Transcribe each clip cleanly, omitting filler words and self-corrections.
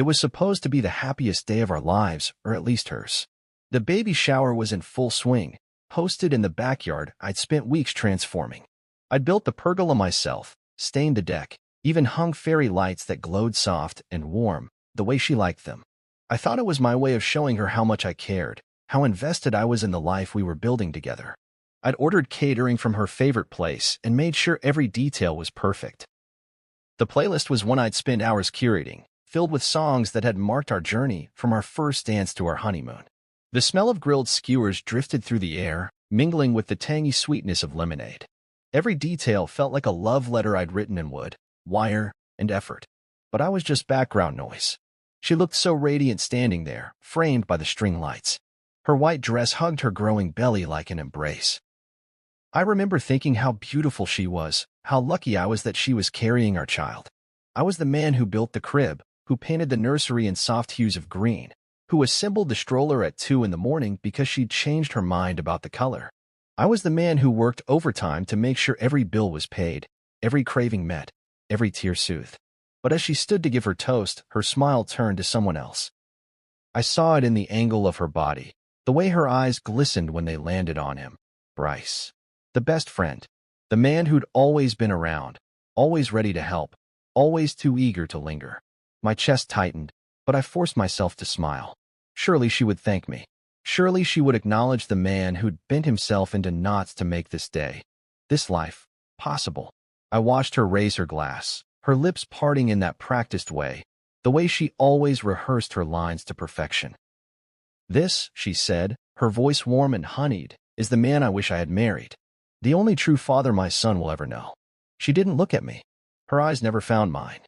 It was supposed to be the happiest day of our lives, or at least hers. The baby shower was in full swing, hosted in the backyard I'd spent weeks transforming. I'd built the pergola myself, stained the deck, even hung fairy lights that glowed soft and warm, the way she liked them. I thought it was my way of showing her how much I cared, how invested I was in the life we were building together. I'd ordered catering from her favorite place and made sure every detail was perfect. The playlist was one I'd spent hours curating, filled with songs that had marked our journey from our first dance to our honeymoon. The smell of grilled skewers drifted through the air, mingling with the tangy sweetness of lemonade. Every detail felt like a love letter I'd written in wood, wire, and effort. But I was just background noise. She looked so radiant standing there, framed by the string lights. Her white dress hugged her growing belly like an embrace. I remember thinking how beautiful she was, how lucky I was that she was carrying our child. I was the man who built the crib, who painted the nursery in soft hues of green, who assembled the stroller at 2 in the morning because she'd changed her mind about the color. I was the man who worked overtime to make sure every bill was paid, every craving met, every tear soothed. But as she stood to give her toast, her smile turned to someone else. I saw it in the angle of her body, the way her eyes glistened when they landed on him. Bryce. The best friend. The man who'd always been around, always ready to help, always too eager to linger. My chest tightened, but I forced myself to smile. Surely she would thank me. Surely she would acknowledge the man who'd bent himself into knots to make this day, this life, possible. I watched her raise her glass, her lips parting in that practiced way, the way she always rehearsed her lines to perfection. This, she said, her voice warm and honeyed, is the man I wish I had married. The only true father my son will ever know. She didn't look at me. Her eyes never found mine.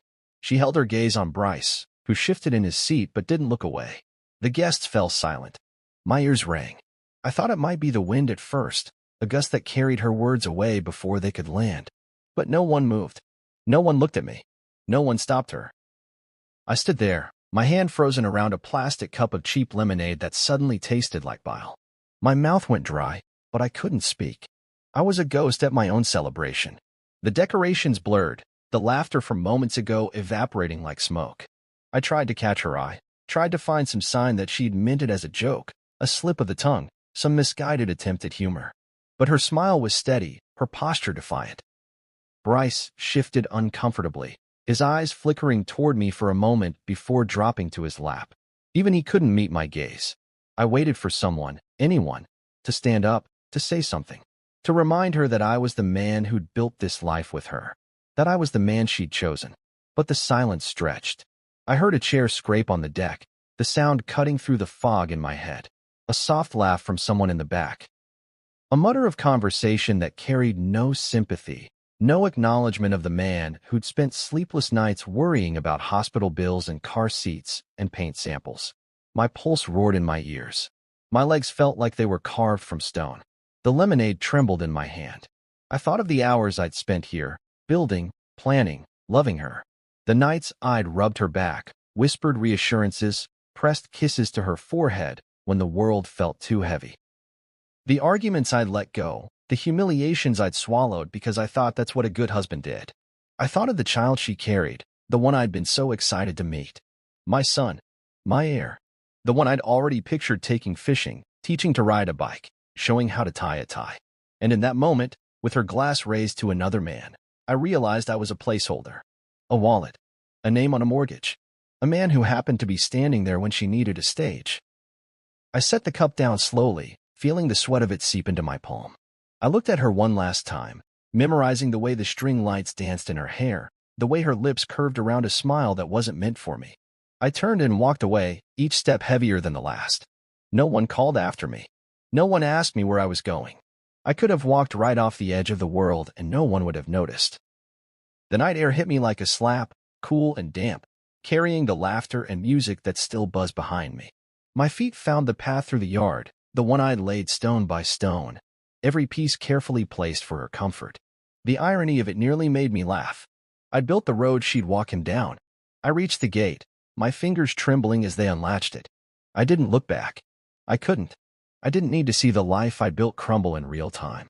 She held her gaze on Bryce, who shifted in his seat but didn't look away. The guests fell silent. My ears rang. I thought it might be the wind at first, a gust that carried her words away before they could land. But no one moved. No one looked at me. No one stopped her. I stood there, my hand frozen around a plastic cup of cheap lemonade that suddenly tasted like bile. My mouth went dry, but I couldn't speak. I was a ghost at my own celebration. The decorations blurred, the laughter from moments ago evaporating like smoke. I tried to catch her eye, tried to find some sign that she'd meant it as a joke, a slip of the tongue, some misguided attempt at humor. But her smile was steady, her posture defiant. Bryce shifted uncomfortably, his eyes flickering toward me for a moment before dropping to his lap. Even he couldn't meet my gaze. I waited for someone, anyone, to stand up, to say something, to remind her that I was the man who'd built this life with her, that I was the man she'd chosen. But the silence stretched. I heard a chair scrape on the deck, the sound cutting through the fog in my head. A soft laugh from someone in the back. A mutter of conversation that carried no sympathy, no acknowledgement of the man who'd spent sleepless nights worrying about hospital bills and car seats and paint samples. My pulse roared in my ears. My legs felt like they were carved from stone. The lemonade trembled in my hand. I thought of the hours I'd spent here, building, planning, loving her. The nights I'd rubbed her back, whispered reassurances, pressed kisses to her forehead when the world felt too heavy. The arguments I'd let go, the humiliations I'd swallowed because I thought that's what a good husband did. I thought of the child she carried, the one I'd been so excited to meet. My son, my heir, the one I'd already pictured taking fishing, teaching to ride a bike, showing how to tie a tie. And in that moment, with her glass raised to another man, I realized I was a placeholder, a wallet, a name on a mortgage, a man who happened to be standing there when she needed a stage. I set the cup down slowly, feeling the sweat of it seep into my palm. I looked at her one last time, memorizing the way the string lights danced in her hair, the way her lips curved around a smile that wasn't meant for me. I turned and walked away, each step heavier than the last. No one called after me. No one asked me where I was going. I could have walked right off the edge of the world and no one would have noticed. The night air hit me like a slap, cool and damp, carrying the laughter and music that still buzzed behind me. My feet found the path through the yard, the one I'd laid stone by stone, every piece carefully placed for her comfort. The irony of it nearly made me laugh. I'd built the road she'd walk him down. I reached the gate, my fingers trembling as they unlatched it. I didn't look back. I couldn't. I didn't need to see the life I'd built crumble in real time.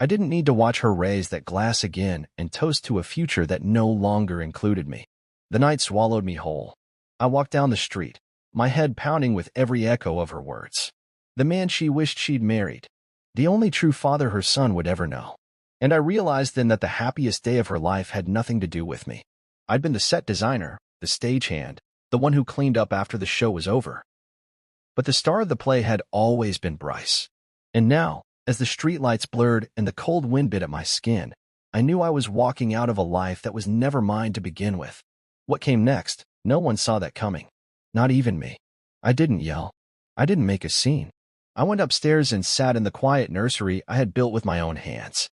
I didn't need to watch her raise that glass again and toast to a future that no longer included me. The night swallowed me whole. I walked down the street, my head pounding with every echo of her words. The man she wished she'd married. The only true father her son would ever know. And I realized then that the happiest day of her life had nothing to do with me. I'd been the set designer, the stagehand, the one who cleaned up after the show was over. But the star of the play had always been Bryce. And now, as the streetlights blurred and the cold wind bit at my skin, I knew I was walking out of a life that was never mine to begin with. What came next? No one saw that coming. Not even me. I didn't yell. I didn't make a scene. I went upstairs and sat in the quiet nursery I had built with my own hands.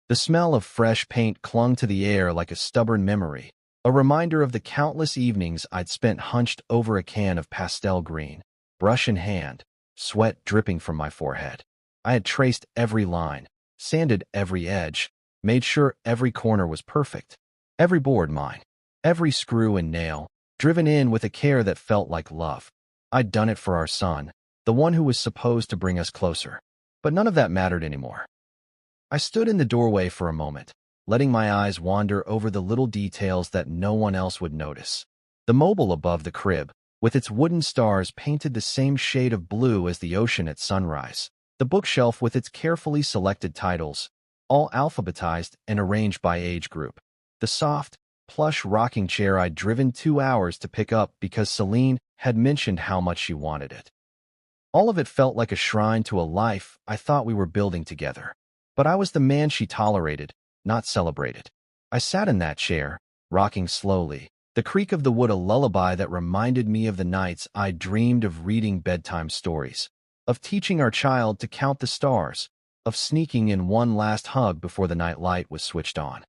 The smell of fresh paint clung to the air like a stubborn memory, a reminder of the countless evenings I'd spent hunched over a can of pastel green, brush in hand, sweat dripping from my forehead. I had traced every line, sanded every edge, made sure every corner was perfect, every board mine, every screw and nail, driven in with a care that felt like love. I'd done it for our son, the one who was supposed to bring us closer. But none of that mattered anymore. I stood in the doorway for a moment, letting my eyes wander over the little details that no one else would notice. The mobile above the crib, with its wooden stars painted the same shade of blue as the ocean at sunrise. The bookshelf with its carefully selected titles, all alphabetized and arranged by age group. The soft, plush rocking chair I'd driven 2 hours to pick up because Celine had mentioned how much she wanted it. All of it felt like a shrine to a life I thought we were building together. But I was the man she tolerated, not celebrated. I sat in that chair, rocking slowly, the creak of the wood a lullaby that reminded me of the nights I dreamed of reading bedtime stories, of teaching our child to count the stars, of sneaking in one last hug before the night light was switched on.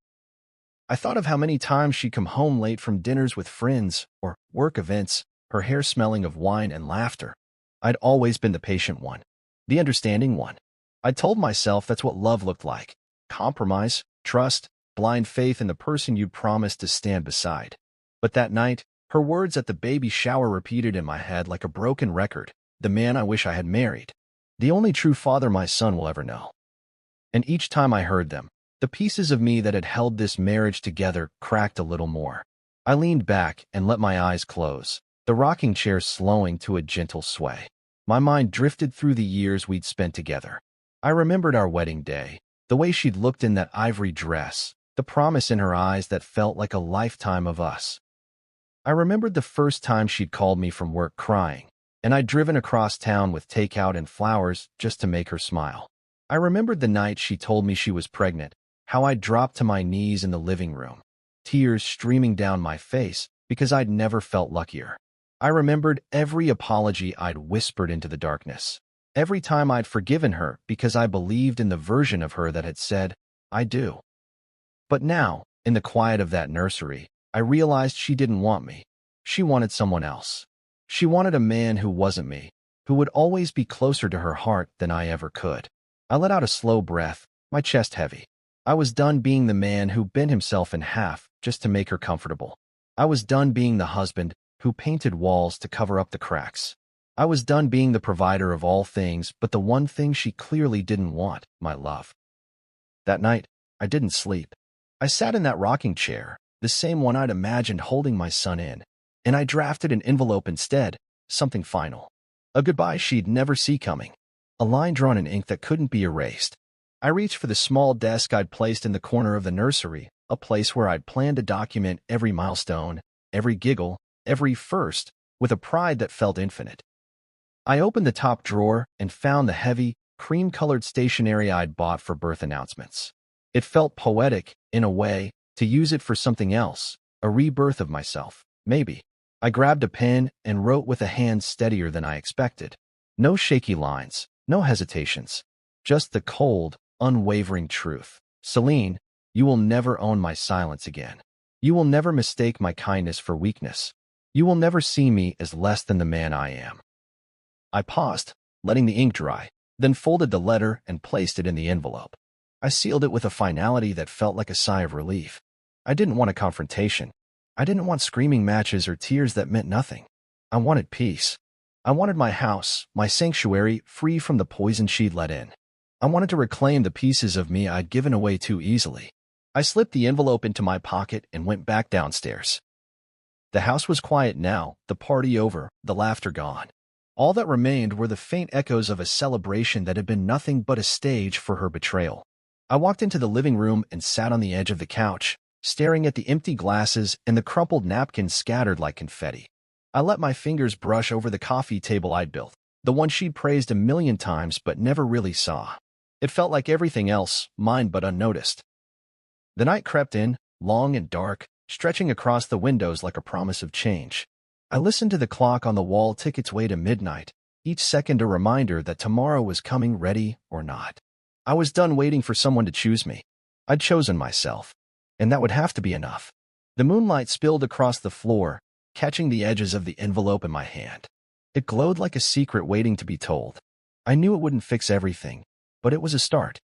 I thought of how many times she'd come home late from dinners with friends or work events, her hair smelling of wine and laughter. I'd always been the patient one, the understanding one. I told myself that's what love looked like. Compromise, trust, blind faith in the person you'd promised to stand beside. But that night, her words at the baby shower repeated in my head like a broken record. The man I wish I had married. The only true father my son will ever know. And each time I heard them, the pieces of me that had held this marriage together cracked a little more. I leaned back and let my eyes close, the rocking chair slowing to a gentle sway. My mind drifted through the years we'd spent together. I remembered our wedding day, the way she'd looked in that ivory dress, the promise in her eyes that felt like a lifetime of us. I remembered the first time she'd called me from work crying, and I'd driven across town with takeout and flowers just to make her smile. I remembered the night she told me she was pregnant, how I dropped to my knees in the living room, tears streaming down my face because I'd never felt luckier. I remembered every apology I'd whispered into the darkness. Every time I'd forgiven her because I believed in the version of her that had said, I do. But now, in the quiet of that nursery, I realized she didn't want me. She wanted someone else. She wanted a man who wasn't me, who would always be closer to her heart than I ever could. I let out a slow breath, my chest heavy. I was done being the man who bent himself in half just to make her comfortable. I was done being the husband who painted walls to cover up the cracks. I was done being the provider of all things, but the one thing she clearly didn't want, my love. That night, I didn't sleep. I sat in that rocking chair, the same one I'd imagined holding my son in, and I drafted an envelope instead, something final. A goodbye she'd never see coming. A line drawn in ink that couldn't be erased. I reached for the small desk I'd placed in the corner of the nursery, a place where I'd planned to document every milestone, every giggle, every first, with a pride that felt infinite. I opened the top drawer and found the heavy, cream-colored stationery I'd bought for birth announcements. It felt poetic, in a way, to use it for something else, a rebirth of myself, maybe. I grabbed a pen and wrote with a hand steadier than I expected. No shaky lines, no hesitations. Just the cold, unwavering truth. Celine, you will never own my silence again. You will never mistake my kindness for weakness. You will never see me as less than the man I am. I paused, letting the ink dry, then folded the letter and placed it in the envelope. I sealed it with a finality that felt like a sigh of relief. I didn't want a confrontation. I didn't want screaming matches or tears that meant nothing. I wanted peace. I wanted my house, my sanctuary, free from the poison she'd let in. I wanted to reclaim the pieces of me I'd given away too easily. I slipped the envelope into my pocket and went back downstairs. The house was quiet now, the party over, the laughter gone. All that remained were the faint echoes of a celebration that had been nothing but a stage for her betrayal. I walked into the living room and sat on the edge of the couch, staring at the empty glasses and the crumpled napkins scattered like confetti. I let my fingers brush over the coffee table I'd built, the one she'd praised a million times but never really saw. It felt like everything else, mine but unnoticed. The night crept in, long and dark, stretching across the windows like a promise of change. I listened to the clock on the wall tick its way to midnight, each second a reminder that tomorrow was coming, ready or not. I was done waiting for someone to choose me. I'd chosen myself, and that would have to be enough. The moonlight spilled across the floor, catching the edges of the envelope in my hand. It glowed like a secret waiting to be told. I knew it wouldn't fix everything, but it was a start.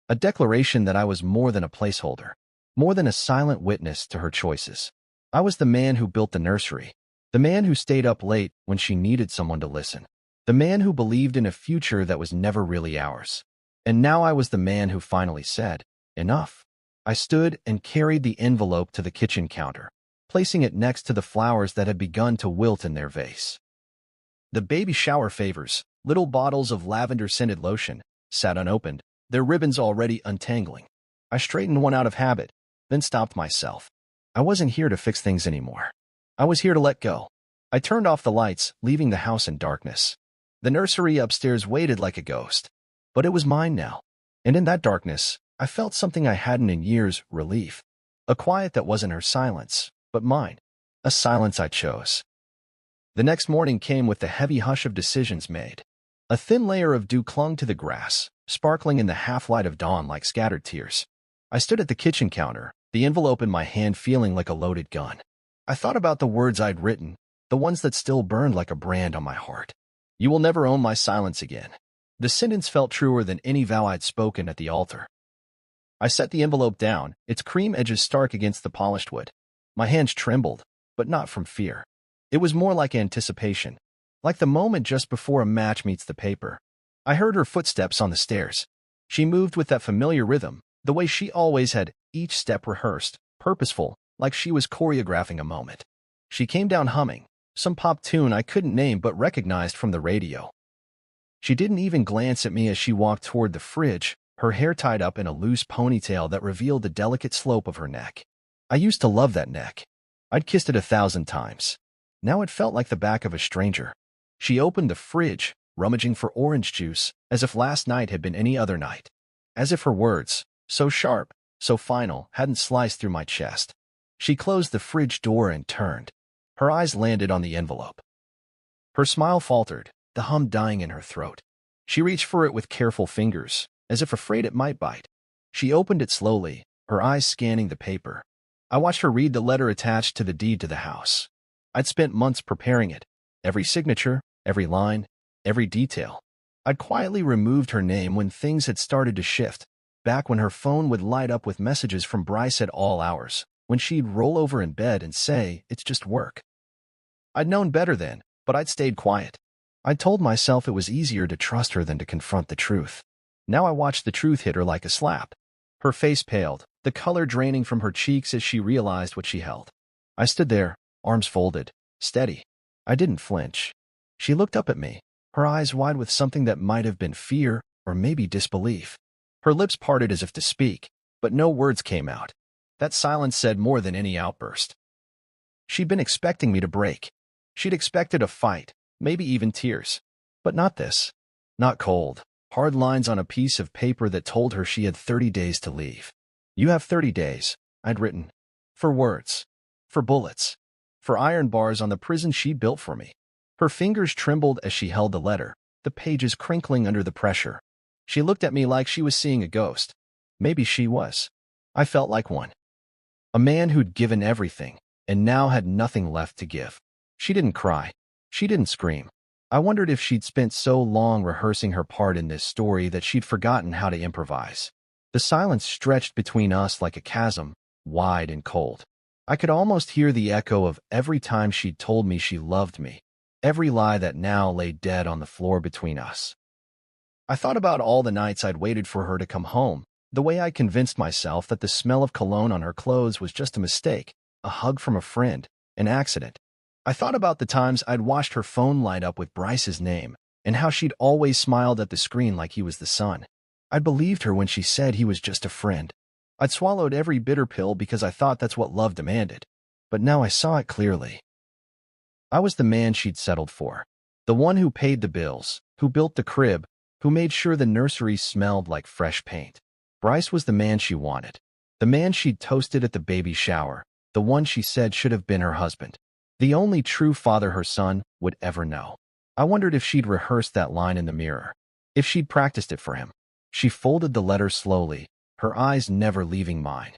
A declaration that I was more than a placeholder, more than a silent witness to her choices. I was the man who built the nursery, the man who stayed up late when she needed someone to listen, the man who believed in a future that was never really ours. And now I was the man who finally said, enough. I stood and carried the envelope to the kitchen counter, placing it next to the flowers that had begun to wilt in their vase. The baby shower favors, little bottles of lavender-scented lotion, sat unopened, their ribbons already untangling. I straightened one out of habit, then stopped myself. I wasn't here to fix things anymore. I was here to let go. I turned off the lights, leaving the house in darkness. The nursery upstairs waited like a ghost, but it was mine now. And in that darkness, I felt something I hadn't in years, relief. A quiet that wasn't her silence, but mine. A silence I chose. The next morning came with the heavy hush of decisions made. A thin layer of dew clung to the grass, sparkling in the half-light of dawn like scattered tears. I stood at the kitchen counter, the envelope in my hand feeling like a loaded gun. I thought about the words I'd written, the ones that still burned like a brand on my heart. You will never own my silence again. The sentence felt truer than any vow I'd spoken at the altar. I set the envelope down, its cream edges stark against the polished wood. My hands trembled, but not from fear. It was more like anticipation, like the moment just before a match meets the paper. I heard her footsteps on the stairs. She moved with that familiar rhythm, the way she always had, each step rehearsed, purposeful, like she was choreographing a moment. She came down humming, some pop tune I couldn't name but recognized from the radio. She didn't even glance at me as she walked toward the fridge, her hair tied up in a loose ponytail that revealed the delicate slope of her neck. I used to love that neck. I'd kissed it 1,000 times. Now it felt like the back of a stranger. She opened the fridge, rummaging for orange juice, as if last night had been any other night. As if her words, so sharp, so final, hadn't sliced through my chest. She closed the fridge door and turned. Her eyes landed on the envelope. Her smile faltered, the hum dying in her throat. She reached for it with careful fingers, as if afraid it might bite. She opened it slowly, her eyes scanning the paper. I watched her read the letter attached to the deed to the house. I'd spent months preparing it. Every signature, every line, every detail. I'd quietly removed her name when things had started to shift, back when her phone would light up with messages from Bryce at all hours, when she'd roll over in bed and say, it's just work. I'd known better then, but I'd stayed quiet. I'd told myself it was easier to trust her than to confront the truth. Now I watched the truth hit her like a slap. Her face paled, the color draining from her cheeks as she realized what she held. I stood there, arms folded, steady. I didn't flinch. She looked up at me, her eyes wide with something that might have been fear or maybe disbelief. Her lips parted as if to speak, but no words came out. That silence said more than any outburst. She'd been expecting me to break. She'd expected a fight, maybe even tears. But not this. Not cold, hard lines on a piece of paper that told her she had 30 days to leave. You have 30 days, I'd written. For words. For bullets. For iron bars on the prison she built for me. Her fingers trembled as she held the letter, the pages crinkling under the pressure. She looked at me like she was seeing a ghost. Maybe she was. I felt like one. A man who'd given everything, and now had nothing left to give. She didn't cry. She didn't scream. I wondered if she'd spent so long rehearsing her part in this story that she'd forgotten how to improvise. The silence stretched between us like a chasm, wide and cold. I could almost hear the echo of every time she'd told me she loved me, every lie that now lay dead on the floor between us. I thought about all the nights I'd waited for her to come home, the way I convinced myself that the smell of cologne on her clothes was just a mistake, a hug from a friend, An accident. I thought about the times I'd watched her phone light up with Bryce's name, and how she'd always smiled at the screen like he was the sun. I believed her when she said he was just a friend. I'd swallowed every bitter pill because I thought that's what love demanded. But now I saw it clearly. I was the man she'd settled for. The one who paid the bills, who built the crib, who made sure the nursery smelled like fresh paint. Bryce was the man she wanted. The man she'd toasted at the baby shower, the one she said should have been her husband. The only true father her son would ever know. I wondered if she'd rehearsed that line in the mirror, if she'd practiced it for him. She folded the letter slowly, her eyes never leaving mine.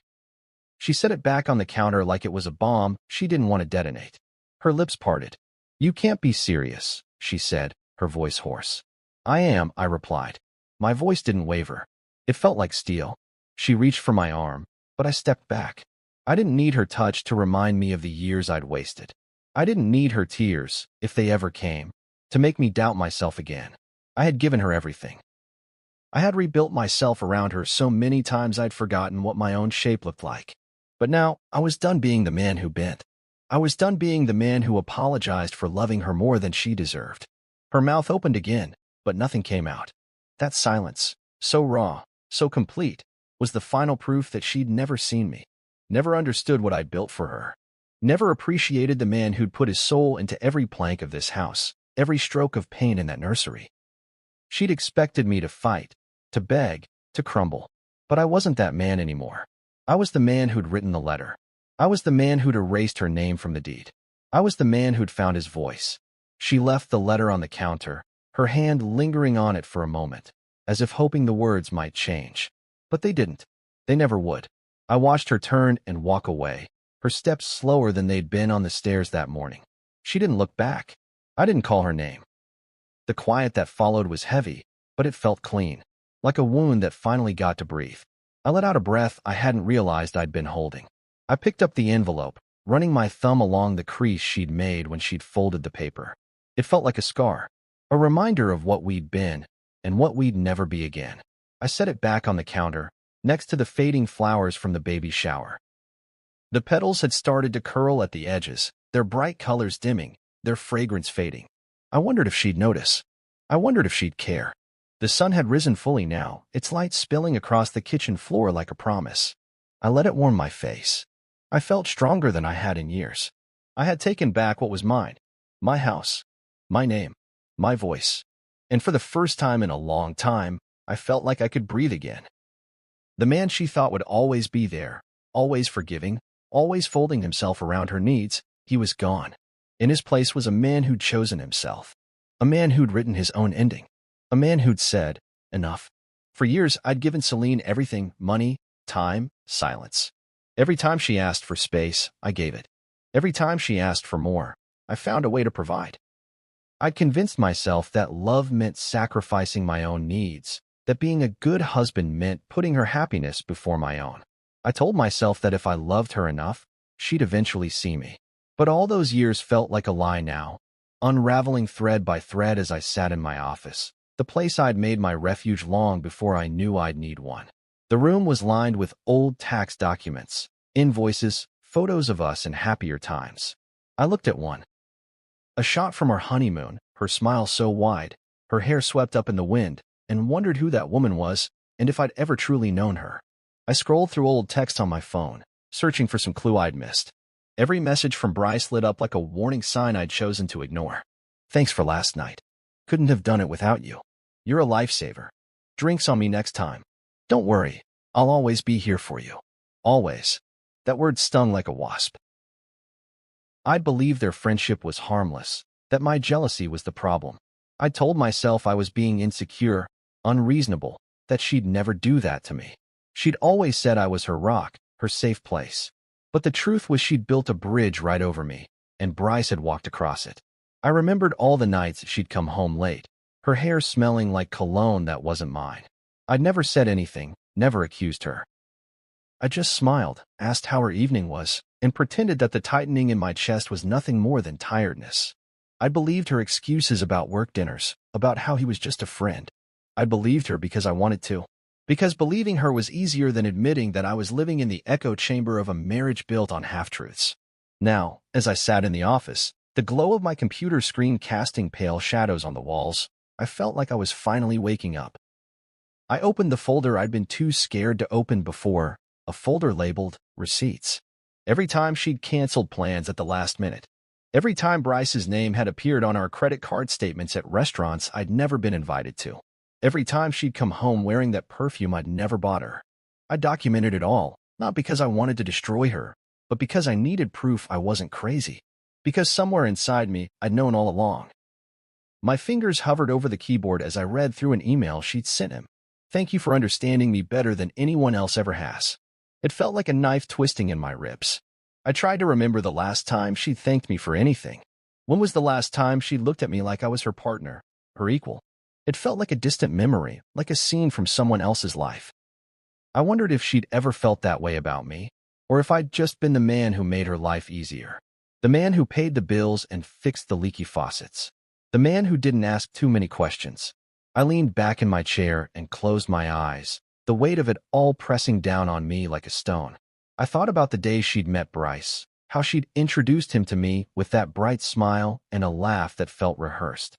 She set it back on the counter like it was a bomb she didn't want to detonate. Her lips parted. "You can't be serious," she said, her voice hoarse. "I am," I replied. My voice didn't waver. It felt like steel. She reached for my arm, but I stepped back. I didn't need her touch to remind me of the years I'd wasted. I didn't need her tears, if they ever came, to make me doubt myself again. I had given her everything. I had rebuilt myself around her so many times I'd forgotten what my own shape looked like. But now, I was done being the man who bent. I was done being the man who apologized for loving her more than she deserved. Her mouth opened again, but nothing came out. That silence, so raw, so complete, was the final proof that she'd never seen me, never understood what I'd built for her, never appreciated the man who'd put his soul into every plank of this house, every stroke of pain in that nursery. She'd expected me to fight, to beg, to crumble. But I wasn't that man anymore. I was the man who'd written the letter. I was the man who'd erased her name from the deed. I was the man who'd found his voice. She left the letter on the counter, her hand lingering on it for a moment, as if hoping the words might change. But they didn't. They never would. I watched her turn and walk away, her steps slower than they'd been on the stairs that morning. She didn't look back. I didn't call her name. The quiet that followed was heavy, but it felt clean, like a wound that finally got to breathe. I let out a breath I hadn't realized I'd been holding. I picked up the envelope, running my thumb along the crease she'd made when she'd folded the paper. It felt like a scar, a reminder of what we'd been and what we'd never be again. I set it back on the counter, next to the fading flowers from the baby shower. The petals had started to curl at the edges, their bright colors dimming, their fragrance fading. I wondered if she'd notice. I wondered if she'd care. The sun had risen fully now, its light spilling across the kitchen floor like a promise. I let it warm my face. I felt stronger than I had in years. I had taken back what was mine. My house. My name. My voice. And for the first time in a long time, I felt like I could breathe again. The man she thought would always be there, always forgiving, always folding himself around her needs, he was gone. In his place was a man who'd chosen himself. A man who'd written his own ending. A man who'd said, enough. For years, I'd given Celine everything: money, time, silence. Every time she asked for space, I gave it. Every time she asked for more, I found a way to provide. I'd convinced myself that love meant sacrificing my own needs, that being a good husband meant putting her happiness before my own. I told myself that if I loved her enough, she'd eventually see me. But all those years felt like a lie now, unraveling thread by thread as I sat in my office, the place I'd made my refuge long before I knew I'd need one. The room was lined with old tax documents, invoices, photos of us in happier times. I looked at one. A shot from our honeymoon, her smile so wide, her hair swept up in the wind, and wondered who that woman was and if I'd ever truly known her. I scrolled through old texts on my phone, searching for some clue I'd missed. Every message from Bryce lit up like a warning sign I'd chosen to ignore. Thanks for last night. Couldn't have done it without you. You're a lifesaver. Drinks on me next time. Don't worry, I'll always be here for you. Always. That word stung like a wasp. I'd believed their friendship was harmless, that my jealousy was the problem. I told myself I was being insecure, unreasonable, that she'd never do that to me. She'd always said I was her rock, her safe place. But the truth was she'd built a bridge right over me, and Bryce had walked across it. I remembered all the nights she'd come home late, her hair smelling like cologne that wasn't mine. I'd never said anything, never accused her. I just smiled, asked how her evening was, and pretended that the tightening in my chest was nothing more than tiredness. I believed her excuses about work dinners, about how he was just a friend. I believed her because I wanted to. Because believing her was easier than admitting that I was living in the echo chamber of a marriage built on half-truths. Now, as I sat in the office, the glow of my computer screen casting pale shadows on the walls, I felt like I was finally waking up. I opened the folder I'd been too scared to open before, a folder labeled Receipts. Every time she'd canceled plans at the last minute. Every time Bryce's name had appeared on our credit card statements at restaurants I'd never been invited to. Every time she'd come home wearing that perfume I'd never bought her. I documented it all, not because I wanted to destroy her, but because I needed proof I wasn't crazy. Because somewhere inside me, I'd known all along. My fingers hovered over the keyboard as I read through an email she'd sent him. Thank you for understanding me better than anyone else ever has. It felt like a knife twisting in my ribs. I tried to remember the last time she'd thanked me for anything. When was the last time she looked at me like I was her partner, her equal? It felt like a distant memory, like a scene from someone else's life. I wondered if she'd ever felt that way about me, or if I'd just been the man who made her life easier. The man who paid the bills and fixed the leaky faucets. The man who didn't ask too many questions. I leaned back in my chair and closed my eyes, the weight of it all pressing down on me like a stone. I thought about the day she'd met Bryce, how she'd introduced him to me with that bright smile and a laugh that felt rehearsed.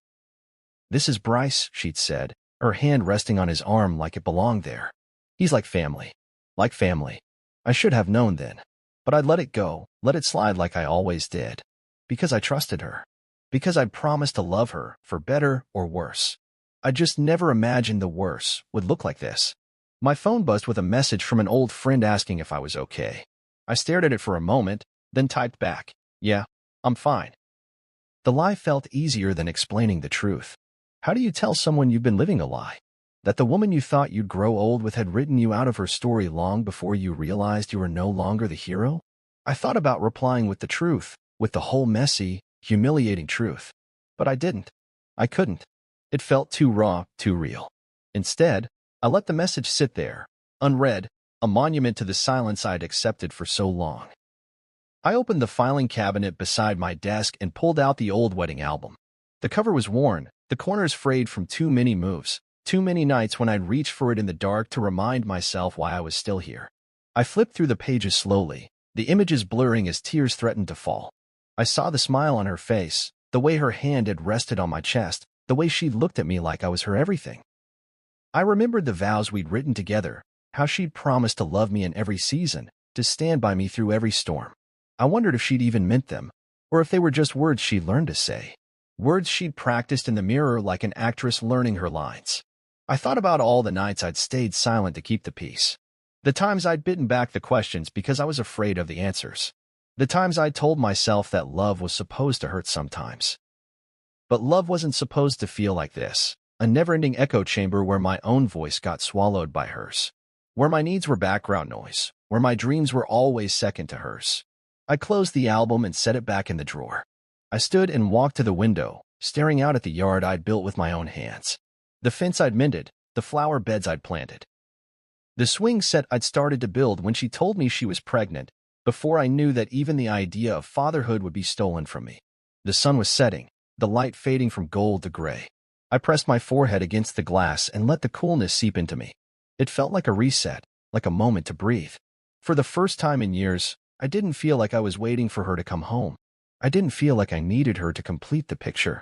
"This is Bryce," she'd said, her hand resting on his arm like it belonged there. "He's like family." Like family. I should have known then. But I'd let it go, let it slide like I always did. Because I trusted her. Because I'd promised to love her, for better or worse. I just never imagined the worse would look like this. My phone buzzed with a message from an old friend asking if I was okay. I stared at it for a moment, then typed back, "Yeah, I'm fine." The lie felt easier than explaining the truth. How do you tell someone you've been living a lie? That the woman you thought you'd grow old with had written you out of her story long before you realized you were no longer the hero? I thought about replying with the truth, with the whole messy, humiliating truth. But I didn't. I couldn't. It felt too raw, too real. Instead, I let the message sit there, unread, a monument to the silence I'd accepted for so long. I opened the filing cabinet beside my desk and pulled out the old wedding album. The cover was worn, the corners frayed from too many moves, too many nights when I'd reached for it in the dark to remind myself why I was still here. I flipped through the pages slowly, the images blurring as tears threatened to fall. I saw the smile on her face, the way her hand had rested on my chest, the way she'd looked at me like I was her everything. I remembered the vows we'd written together, how she'd promised to love me in every season, to stand by me through every storm. I wondered if she'd even meant them, or if they were just words she'd learned to say. Words she'd practiced in the mirror like an actress learning her lines. I thought about all the nights I'd stayed silent to keep the peace. The times I'd bitten back the questions because I was afraid of the answers. The times I'd told myself that love was supposed to hurt sometimes. But love wasn't supposed to feel like this, a never-ending echo chamber where my own voice got swallowed by hers. Where my needs were background noise, where my dreams were always second to hers. I closed the album and set it back in the drawer. I stood and walked to the window, staring out at the yard I'd built with my own hands. The fence I'd mended, the flower beds I'd planted. The swing set I'd started to build when she told me she was pregnant, before I knew that even the idea of fatherhood would be stolen from me. The sun was setting, the light fading from gold to gray. I pressed my forehead against the glass and let the coolness seep into me. It felt like a reset, like a moment to breathe. For the first time in years, I didn't feel like I was waiting for her to come home. I didn't feel like I needed her to complete the picture.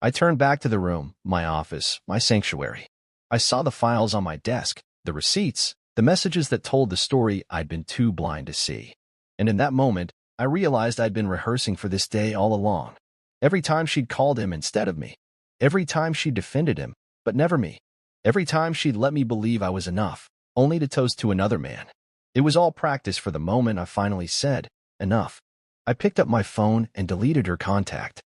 I turned back to the room, my office, my sanctuary. I saw the files on my desk, the receipts, the messages that told the story I'd been too blind to see. And in that moment, I realized I'd been rehearsing for this day all along. Every time she'd called him instead of me. Every time she defended him, but never me. Every time she'd let me believe I was enough, only to toast to another man. It was all practice for the moment I finally said, enough. I picked up my phone and deleted her contact.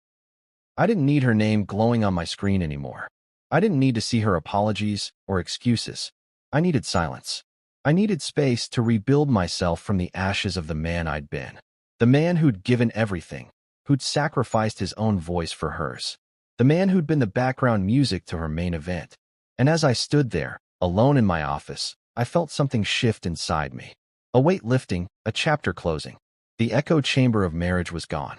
I didn't need her name glowing on my screen anymore. I didn't need to see her apologies or excuses. I needed silence. I needed space to rebuild myself from the ashes of the man I'd been. The man who'd given everything, who'd sacrificed his own voice for hers. The man who'd been the background music to her main event. And as I stood there, alone in my office, I felt something shift inside me. A weight lifting, a chapter closing. The echo chamber of marriage was gone.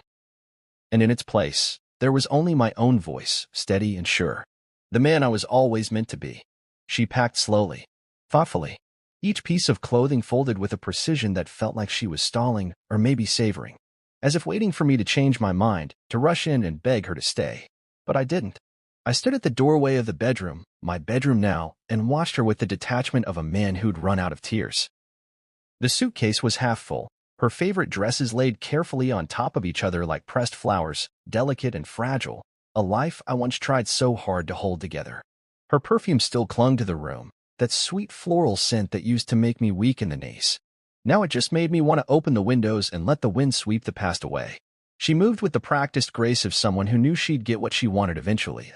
And in its place, there was only my own voice, steady and sure. The man I was always meant to be. She packed slowly, thoughtfully. Each piece of clothing folded with a precision that felt like she was stalling or maybe savoring. as if waiting for me to change my mind, to rush in and beg her to stay. But I didn't. I stood at the doorway of the bedroom, my bedroom now, and watched her with the detachment of a man who'd run out of tears. The suitcase was half full, her favorite dresses laid carefully on top of each other like pressed flowers, delicate and fragile, a life I once tried so hard to hold together. Her perfume still clung to the room, that sweet floral scent that used to make me weak in the knees. Now it just made me want to open the windows and let the wind sweep the past away. She moved with the practiced grace of someone who knew she'd get what she wanted eventually.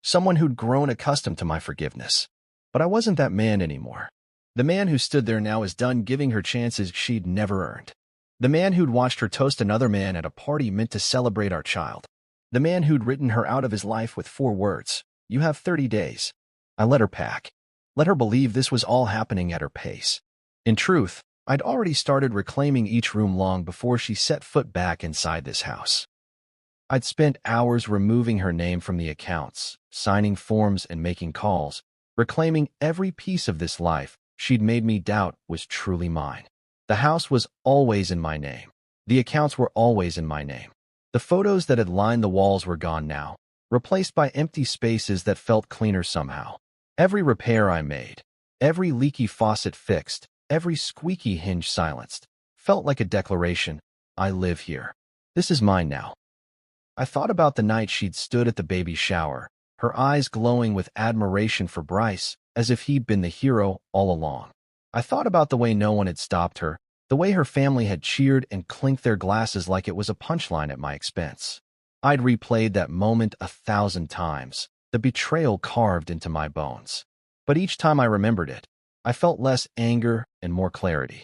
Someone who'd grown accustomed to my forgiveness. But I wasn't that man anymore. The man who stood there now is done giving her chances she'd never earned. The man who'd watched her toast another man at a party meant to celebrate our child. The man who'd written her out of his life with 4 words, "You have 30 days. I let her pack. Let her believe this was all happening at her pace. In truth, I'd already started reclaiming each room long before she set foot back inside this house. I'd spent hours removing her name from the accounts, signing forms and making calls, reclaiming every piece of this life she'd made me doubt was truly mine. The house was always in my name. The accounts were always in my name. The photos that had lined the walls were gone now, replaced by empty spaces that felt cleaner somehow. Every repair I made, every leaky faucet fixed, every squeaky hinge silenced, felt like a declaration, I live here. This is mine now. I thought about the night she'd stood at the baby shower, her eyes glowing with admiration for Bryce, as if he'd been the hero all along. I thought about the way no one had stopped her, the way her family had cheered and clinked their glasses like it was a punchline at my expense. I'd replayed that moment 1,000 times, the betrayal carved into my bones. But each time I remembered it, I felt less anger and more clarity.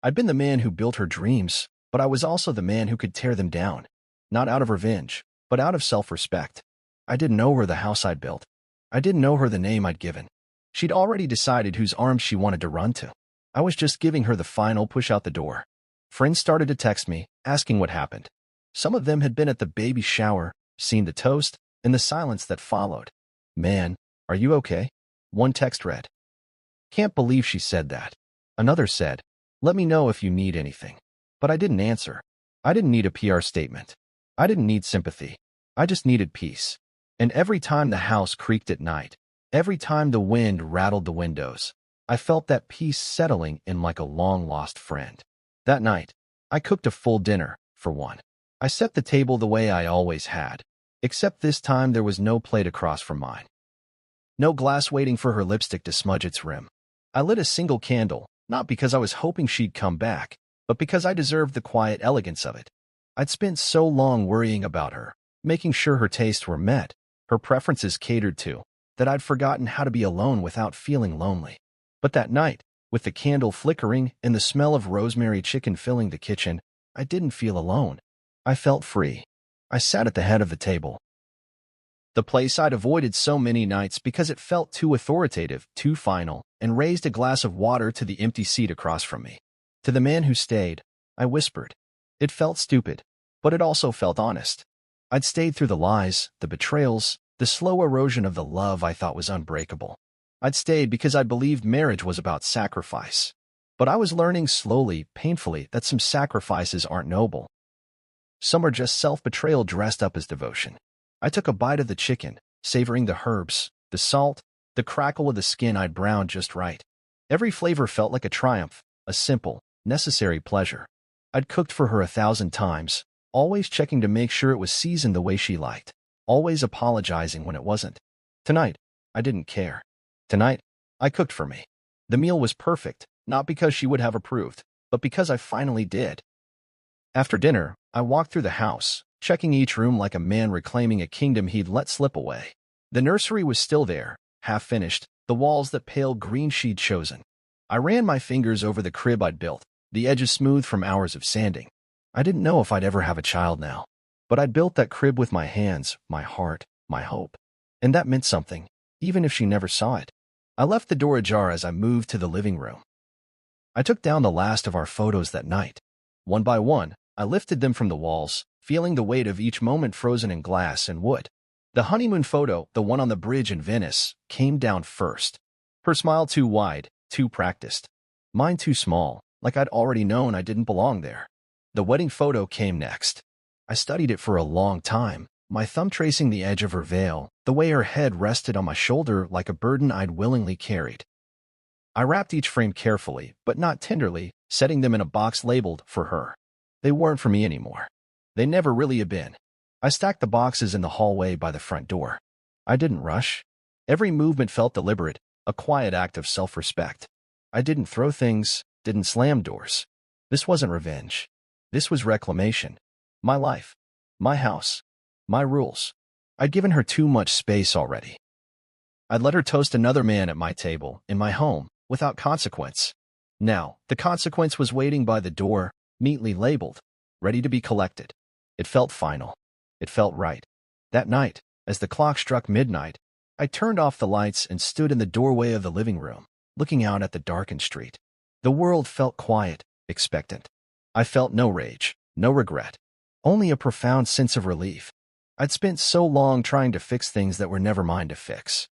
I'd been the man who built her dreams, but I was also the man who could tear them down, not out of revenge, but out of self-respect. I didn't know her the house I'd built. I didn't know her the name I'd given. She'd already decided whose arms she wanted to run to. I was just giving her the final push out the door. Friends started to text me, asking what happened. Some of them had been at the baby shower, seen the toast, and the silence that followed. "Man, are you okay?" One text read. "Can't believe she said that." Another said, "Let me know if you need anything." But I didn't answer. I didn't need a PR statement. I didn't need sympathy. I just needed peace. And every time the house creaked at night, every time the wind rattled the windows, I felt that peace settling in like a long-lost friend. That night, I cooked a full dinner, for one. I set the table the way I always had, except this time there was no plate across from mine. No glass waiting for her lipstick to smudge its rim. I lit a single candle, not because I was hoping she'd come back, but because I deserved the quiet elegance of it. I'd spent so long worrying about her, making sure her tastes were met, her preferences catered to, that I'd forgotten how to be alone without feeling lonely. But that night, with the candle flickering and the smell of rosemary chicken filling the kitchen, I didn't feel alone. I felt free. I sat at the head of the table. The place I'd avoided so many nights because it felt too authoritative, too final, and raised a glass of water to the empty seat across from me. To the man who stayed, I whispered. It felt stupid, but it also felt honest. I'd stayed through the lies, the betrayals, the slow erosion of the love I thought was unbreakable. I'd stayed because I believed marriage was about sacrifice. But I was learning slowly, painfully, that some sacrifices aren't noble. Some are just self-betrayal dressed up as devotion. I took a bite of the chicken, savoring the herbs, the salt, the crackle of the skin I'd browned just right. Every flavor felt like a triumph, a simple, necessary pleasure. I'd cooked for her 1,000 times, always checking to make sure it was seasoned the way she liked, always apologizing when it wasn't. Tonight, I didn't care. Tonight, I cooked for me. The meal was perfect, not because she would have approved, but because I finally did. After dinner, I walked through the house, checking each room like a man reclaiming a kingdom he'd let slip away. The nursery was still there, half-finished, the walls that pale green she'd chosen. I ran my fingers over the crib I'd built, the edges smooth from hours of sanding. I didn't know if I'd ever have a child now, but I'd built that crib with my hands, my heart, my hope. And that meant something, even if she never saw it. I left the door ajar as I moved to the living room. I took down the last of our photos that night. One by one, I lifted them from the walls, feeling the weight of each moment frozen in glass and wood. The honeymoon photo, the one on the bridge in Venice, came down first. Her smile too wide, too practiced. Mine too small, like I'd already known I didn't belong there. The wedding photo came next. I studied it for a long time, my thumb tracing the edge of her veil, the way her head rested on my shoulder like a burden I'd willingly carried. I wrapped each frame carefully, but not tenderly, setting them in a box labeled for her. They weren't for me anymore. They never really had been. I stacked the boxes in the hallway by the front door. I didn't rush. Every movement felt deliberate, a quiet act of self-respect. I didn't throw things, didn't slam doors. This wasn't revenge. This was reclamation. My life. My house. My rules. I'd given her too much space already. I'd let her toast another man at my table, in my home, without consequence. Now, the consequence was waiting by the door, neatly labeled, ready to be collected. It felt final. It felt right. That night, as the clock struck midnight, I turned off the lights and stood in the doorway of the living room, looking out at the darkened street. The world felt quiet, expectant. I felt no rage, no regret, only a profound sense of relief. I'd spent so long trying to fix things that were never mine to fix.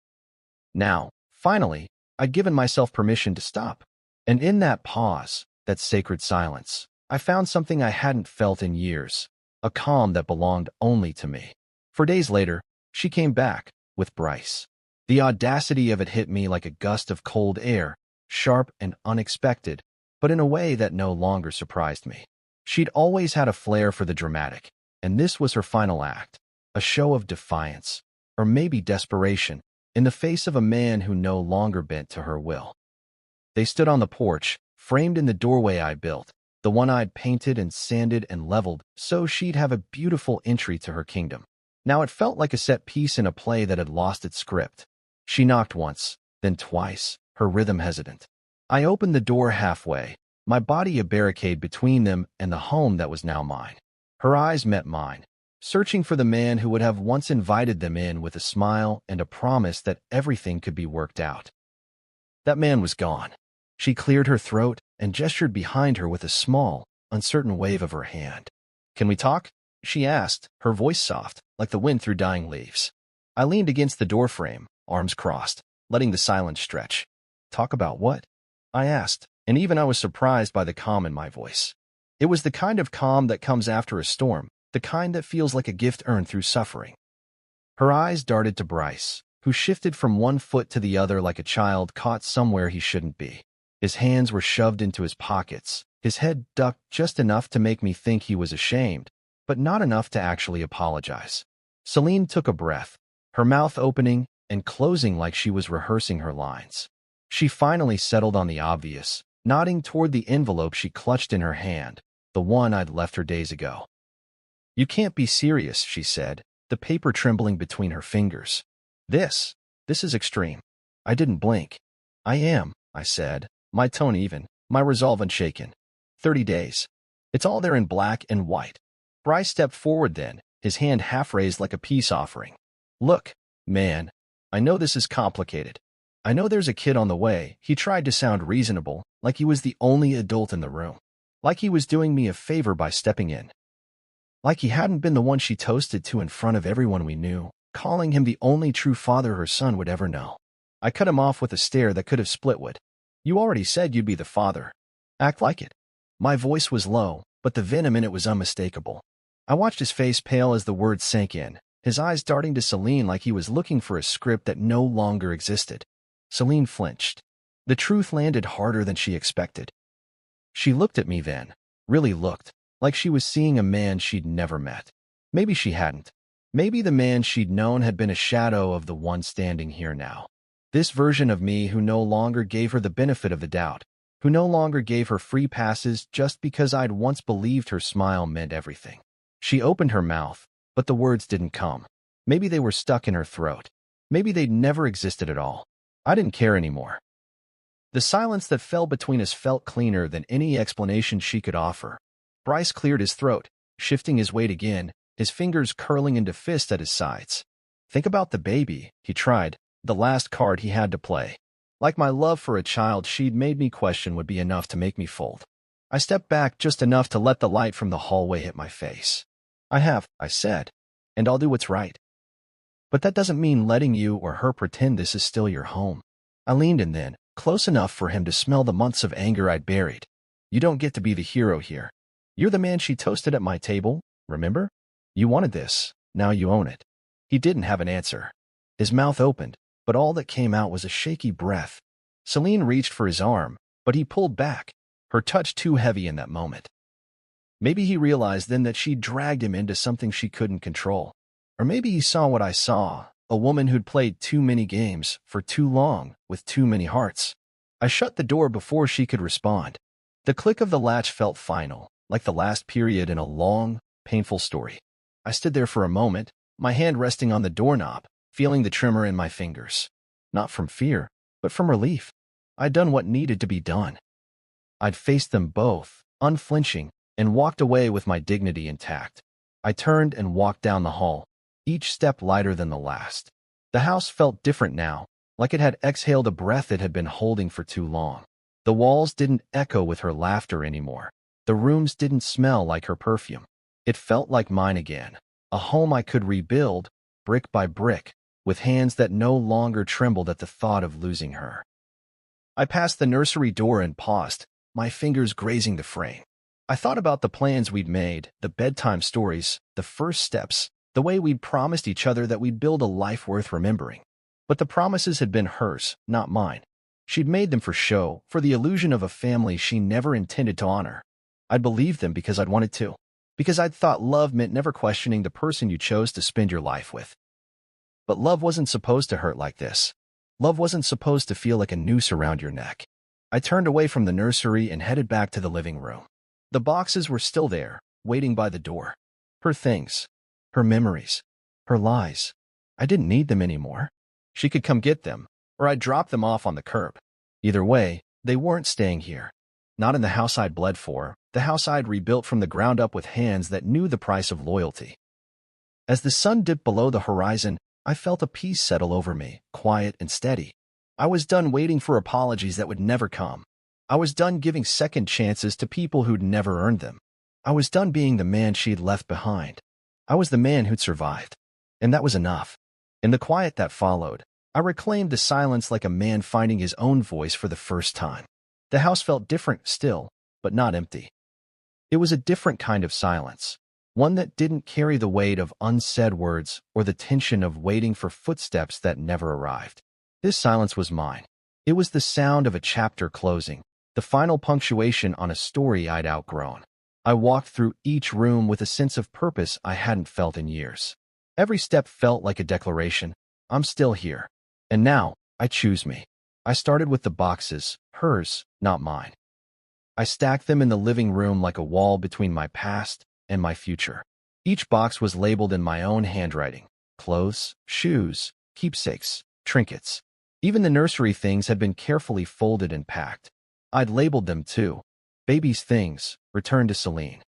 Now, finally, I'd given myself permission to stop. And in that pause, that sacred silence, I found something I hadn't felt in years, a calm that belonged only to me. For days later, she came back, with Bryce. The audacity of it hit me like a gust of cold air, sharp and unexpected, but in a way that no longer surprised me. She'd always had a flair for the dramatic, and this was her final act, a show of defiance, or maybe desperation, in the face of a man who no longer bent to her will. They stood on the porch, framed in the doorway I built, the one I'd painted and sanded and leveled so she'd have a beautiful entry to her kingdom. Now it felt like a set piece in a play that had lost its script. She knocked once, then twice, her rhythm hesitant. I opened the door halfway, my body a barricade between them and the home that was now mine. Her eyes met mine, searching for the man who would have once invited them in with a smile and a promise that everything could be worked out. That man was gone. She cleared her throat and gestured behind her with a small, uncertain wave of her hand. "Can we talk?" she asked, her voice soft, like the wind through dying leaves. I leaned against the doorframe, arms crossed, letting the silence stretch. "Talk about what?" I asked, and even I was surprised by the calm in my voice. It was the kind of calm that comes after a storm, the kind that feels like a gift earned through suffering. Her eyes darted to Bryce, who shifted from one foot to the other like a child caught somewhere he shouldn't be. His hands were shoved into his pockets, his head ducked just enough to make me think he was ashamed, but not enough to actually apologize. Celine took a breath, her mouth opening and closing like she was rehearsing her lines. She finally settled on the obvious, nodding toward the envelope she clutched in her hand, the one I'd left her days ago. "You can't be serious," she said, the paper trembling between her fingers. This is extreme." I didn't blink. "I am," I said, my tone even, my resolve unshaken. 30 days. It's all there in black and white." Bryce stepped forward then, his hand half raised like a peace offering. "Look, man, I know this is complicated. I know there's a kid on the way." He tried to sound reasonable, like he was the only adult in the room. Like he was doing me a favor by stepping in. Like he hadn't been the one she toasted to in front of everyone we knew, calling him the only true father her son would ever know. I cut him off with a stare that could have split wood. "You already said you'd be the father. Act like it." My voice was low, but the venom in it was unmistakable. I watched his face pale as the words sank in, his eyes darting to Celine like he was looking for a script that no longer existed. Celine flinched. The truth landed harder than she expected. She looked at me then, really looked, like she was seeing a man she'd never met. Maybe she hadn't. Maybe the man she'd known had been a shadow of the one standing here now. This version of me who no longer gave her the benefit of the doubt, who no longer gave her free passes just because I'd once believed her smile meant everything. She opened her mouth, but the words didn't come. Maybe they were stuck in her throat. Maybe they'd never existed at all. I didn't care anymore. The silence that fell between us felt cleaner than any explanation she could offer. Bryce cleared his throat, shifting his weight again, his fingers curling into fists at his sides. "Think about the baby," he tried, the last card he had to play. Like my love for a child she'd made me question would be enough to make me fold. I stepped back just enough to let the light from the hallway hit my face. I said, "and I'll do what's right. But that doesn't mean letting you or her pretend this is still your home." I leaned in then, close enough for him to smell the months of anger I'd buried. "You don't get to be the hero here. You're the man she toasted at my table, remember? You wanted this. Now you own it." He didn't have an answer. His mouth opened, but all that came out was a shaky breath. Celine reached for his arm, but he pulled back, her touch too heavy in that moment. Maybe he realized then that she dragged him into something she couldn't control. Or maybe he saw what I saw, a woman who'd played too many games for too long with too many hearts. I shut the door before she could respond. The click of the latch felt final, like the last period in a long, painful story. I stood there for a moment, my hand resting on the doorknob, feeling the tremor in my fingers. Not from fear, but from relief. I'd done what needed to be done. I'd faced them both, unflinching, and walked away with my dignity intact. I turned and walked down the hall, each step lighter than the last. The house felt different now, like it had exhaled a breath it had been holding for too long. The walls didn't echo with her laughter anymore. The rooms didn't smell like her perfume. It felt like mine again, a home I could rebuild, brick by brick, with hands that no longer trembled at the thought of losing her. I passed the nursery door and paused, my fingers grazing the frame. I thought about the plans we'd made, the bedtime stories, the first steps, the way we'd promised each other that we'd build a life worth remembering. But the promises had been hers, not mine. She'd made them for show, for the illusion of a family she never intended to honor. I'd believed them because I'd wanted to, because I'd thought love meant never questioning the person you chose to spend your life with. But love wasn't supposed to hurt like this. Love wasn't supposed to feel like a noose around your neck. I turned away from the nursery and headed back to the living room. The boxes were still there, waiting by the door. Her things, her memories, her lies. I didn't need them anymore. She could come get them, or I'd drop them off on the curb. Either way, they weren't staying here. Not in the house I'd bled for, the house I'd rebuilt from the ground up with hands that knew the price of loyalty. As the sun dipped below the horizon, I felt a peace settle over me, quiet and steady. I was done waiting for apologies that would never come. I was done giving second chances to people who'd never earned them. I was done being the man she'd left behind. I was the man who'd survived. And that was enough. In the quiet that followed, I reclaimed the silence like a man finding his own voice for the first time. The house felt different still, but not empty. It was a different kind of silence, one that didn't carry the weight of unsaid words or the tension of waiting for footsteps that never arrived. This silence was mine. It was the sound of a chapter closing, the final punctuation on a story I'd outgrown. I walked through each room with a sense of purpose I hadn't felt in years. Every step felt like a declaration. I'm still here. And now, I choose me. I started with the boxes, hers, not mine. I stacked them in the living room like a wall between my past and my future. Each box was labeled in my own handwriting. Clothes, shoes, keepsakes, trinkets. Even the nursery things had been carefully folded and packed. I'd labeled them too. Baby's things, returned to Celine.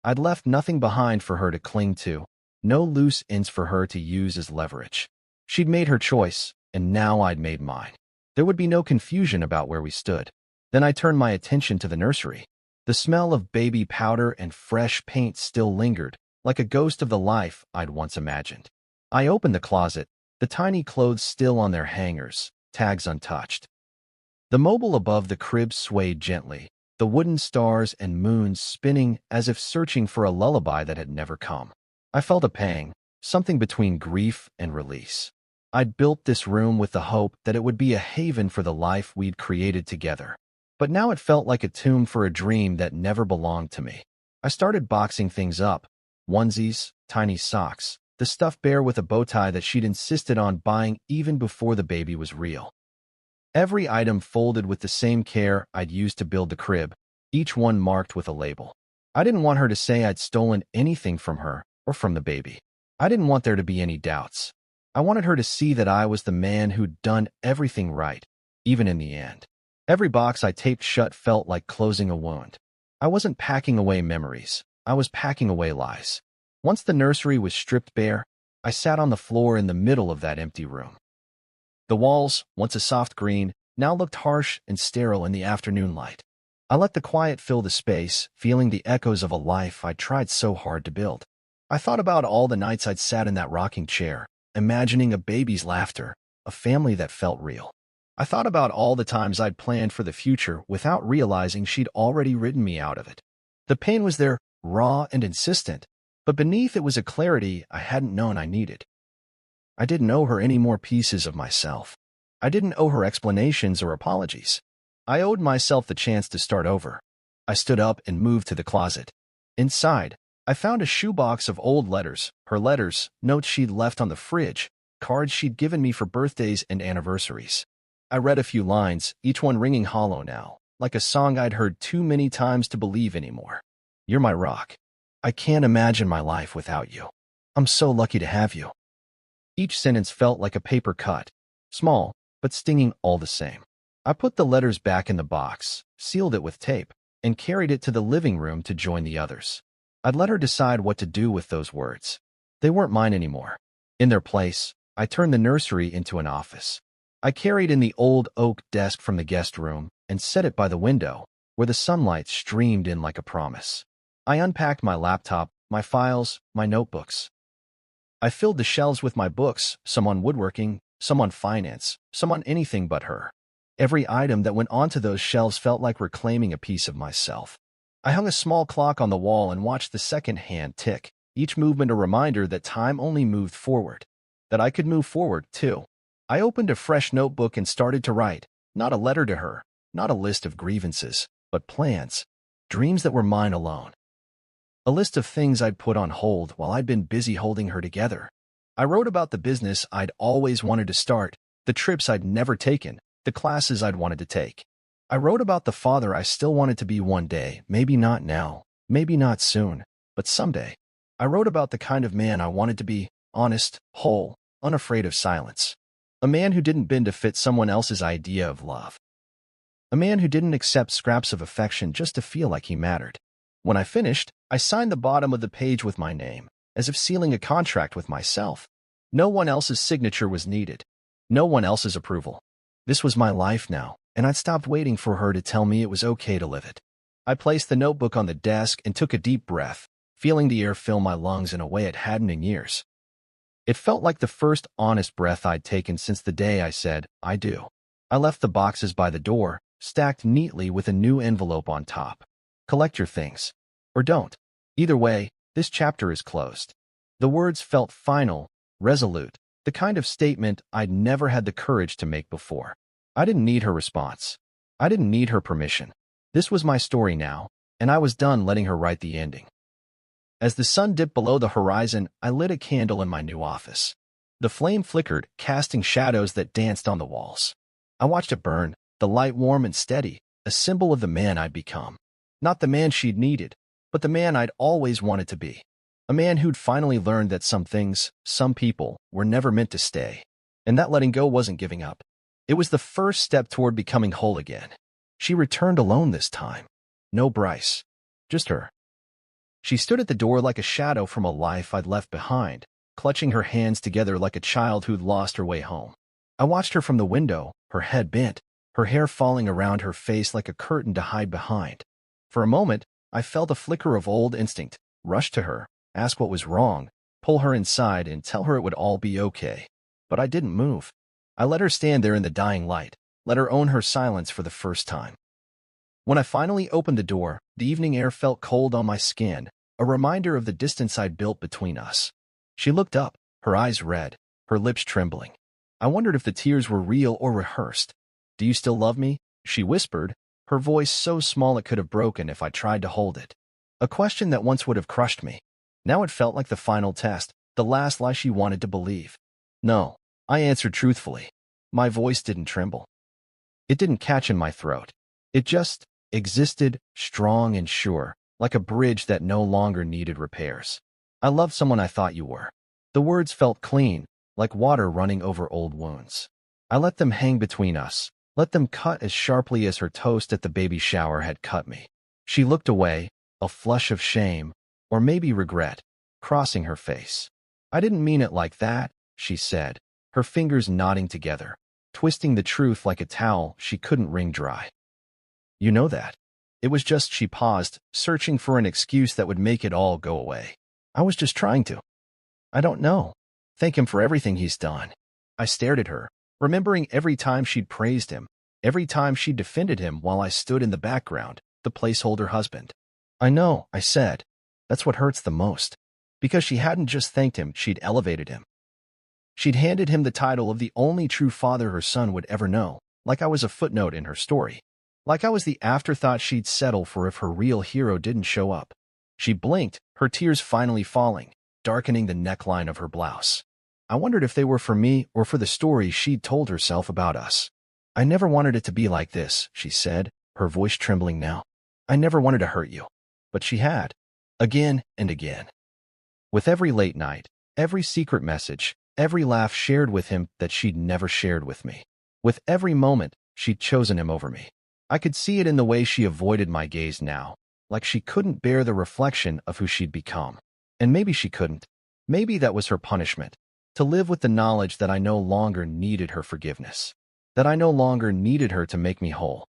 I'd left nothing behind for her to cling to, no loose ends for her to use as leverage. She'd made her choice, and now I'd made mine. There would be no confusion about where we stood. Then I turned my attention to the nursery. The smell of baby powder and fresh paint still lingered, like a ghost of the life I'd once imagined. I opened the closet, the tiny clothes still on their hangers, tags untouched. The mobile above the crib swayed gently, the wooden stars and moons spinning as if searching for a lullaby that had never come. I felt a pang, something between grief and release. I'd built this room with the hope that it would be a haven for the life we'd created together. But now it felt like a tomb for a dream that never belonged to me. I started boxing things up, onesies, tiny socks, the stuffed bear with a bow tie that she'd insisted on buying even before the baby was real. Every item folded with the same care I'd used to build the crib, each one marked with a label. I didn't want her to say I'd stolen anything from her or from the baby. I didn't want there to be any doubts. I wanted her to see that I was the man who'd done everything right, even in the end. Every box I taped shut felt like closing a wound. I wasn't packing away memories. I was packing away lies. Once the nursery was stripped bare, I sat on the floor in the middle of that empty room. The walls, once a soft green, now looked harsh and sterile in the afternoon light. I let the quiet fill the space, feeling the echoes of a life I'd tried so hard to build. I thought about all the nights I'd sat in that rocking chair, imagining a baby's laughter, a family that felt real. I thought about all the times I'd planned for the future without realizing she'd already ridden me out of it. The pain was there, raw and insistent, but beneath it was a clarity I hadn't known I needed. I didn't owe her any more pieces of myself. I didn't owe her explanations or apologies. I owed myself the chance to start over. I stood up and moved to the closet. Inside, I found a shoebox of old letters, her letters, notes she'd left on the fridge, cards she'd given me for birthdays and anniversaries. I read a few lines, each one ringing hollow now, like a song I'd heard too many times to believe anymore. You're my rock. I can't imagine my life without you. I'm so lucky to have you. Each sentence felt like a paper cut, small, but stinging all the same. I put the letters back in the box, sealed it with tape, and carried it to the living room to join the others. I'd let her decide what to do with those words. They weren't mine anymore. In their place, I turned the nursery into an office. I carried in the old oak desk from the guest room and set it by the window, where the sunlight streamed in like a promise. I unpacked my laptop, my files, my notebooks. I filled the shelves with my books, some on woodworking, some on finance, some on anything but her. Every item that went onto those shelves felt like reclaiming a piece of myself. I hung a small clock on the wall and watched the second hand tick, each movement a reminder that time only moved forward, that I could move forward, too. I opened a fresh notebook and started to write, not a letter to her, not a list of grievances, but plans, dreams that were mine alone. A list of things I'd put on hold while I'd been busy holding her together. I wrote about the business I'd always wanted to start, the trips I'd never taken, the classes I'd wanted to take. I wrote about the father I still wanted to be one day, maybe not now, maybe not soon, but someday. I wrote about the kind of man I wanted to be, honest, whole, unafraid of silence. A man who didn't bend to fit someone else's idea of love. A man who didn't accept scraps of affection just to feel like he mattered. When I finished, I signed the bottom of the page with my name, as if sealing a contract with myself. No one else's signature was needed. No one else's approval. This was my life now, and I'd stopped waiting for her to tell me it was okay to live it. I placed the notebook on the desk and took a deep breath, feeling the air fill my lungs in a way it hadn't in years. It felt like the first honest breath I'd taken since the day I said, I do. I left the boxes by the door, stacked neatly with a new envelope on top. Collect your things. Or don't. Either way, this chapter is closed. The words felt final, resolute, the kind of statement I'd never had the courage to make before. I didn't need her response. I didn't need her permission. This was my story now, and I was done letting her write the ending. As the sun dipped below the horizon, I lit a candle in my new office. The flame flickered, casting shadows that danced on the walls. I watched it burn, the light warm and steady, a symbol of the man I'd become. Not the man she'd needed, but the man I'd always wanted to be. A man who'd finally learned that some things, some people, were never meant to stay. And that letting go wasn't giving up. It was the first step toward becoming whole again. She returned alone this time. No Bryce. Just her. She stood at the door like a shadow from a life I'd left behind, clutching her hands together like a child who'd lost her way home. I watched her from the window, her head bent, her hair falling around her face like a curtain to hide behind. For a moment, I felt a flicker of old instinct, rush to her, ask what was wrong, pull her inside and tell her it would all be okay. But I didn't move. I let her stand there in the dying light, let her own her silence for the first time. When I finally opened the door, the evening air felt cold on my skin, a reminder of the distance I'd built between us. She looked up, her eyes red, her lips trembling. I wondered if the tears were real or rehearsed. "Do you still love me?" she whispered, her voice so small it could have broken if I tried to hold it. A question that once would have crushed me. Now it felt like the final test, the last lie she wanted to believe. "No," I answered truthfully. My voice didn't tremble. It didn't catch in my throat. It just existed, strong and sure, like a bridge that no longer needed repairs. "I love someone I thought you were." The words felt clean, like water running over old wounds. I let them hang between us, let them cut as sharply as her toast at the baby shower had cut me. She looked away, a flush of shame, or maybe regret, crossing her face. "I didn't mean it like that," she said, her fingers knotting together, twisting the truth like a towel she couldn't wring dry. "You know that." It was just she paused, searching for an excuse that would make it all go away. "I was just trying to." "I don't know. Thank him for everything he's done." I stared at her, remembering every time she'd praised him, every time she'd defended him while I stood in the background, the placeholder husband. I know, I said. That's what hurts the most. Because she hadn't just thanked him, she'd elevated him. She'd handed him the title of the only true father her son would ever know, like I was a footnote in her story. Like I was the afterthought she'd settle for if her real hero didn't show up. She blinked, her tears finally falling, darkening the neckline of her blouse. I wondered if they were for me or for the story she'd told herself about us. I never wanted it to be like this, she said, her voice trembling now. I never wanted to hurt you. But she had. Again and again. With every late night, every secret message, every laugh shared with him that she'd never shared with me. With every moment, she'd chosen him over me. I could see it in the way she avoided my gaze now, like she couldn't bear the reflection of who she'd become. And maybe she couldn't. Maybe that was her punishment, to live with the knowledge that I no longer needed her forgiveness, that I no longer needed her to make me whole.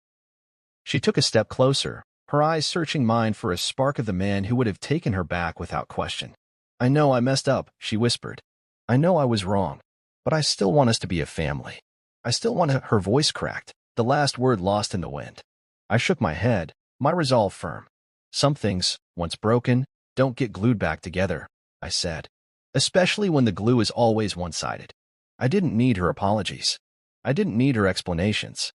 She took a step closer, her eyes searching mine for a spark of the man who would have taken her back without question. I know I messed up, she whispered. I know I was wrong, but I still want us to be a family. I still want to. Her voice cracked, the last word lost in the wind. I shook my head, my resolve firm. Some things, once broken, don't get glued back together, I said. Especially when the glue is always one-sided. I didn't need her apologies. I didn't need her explanations.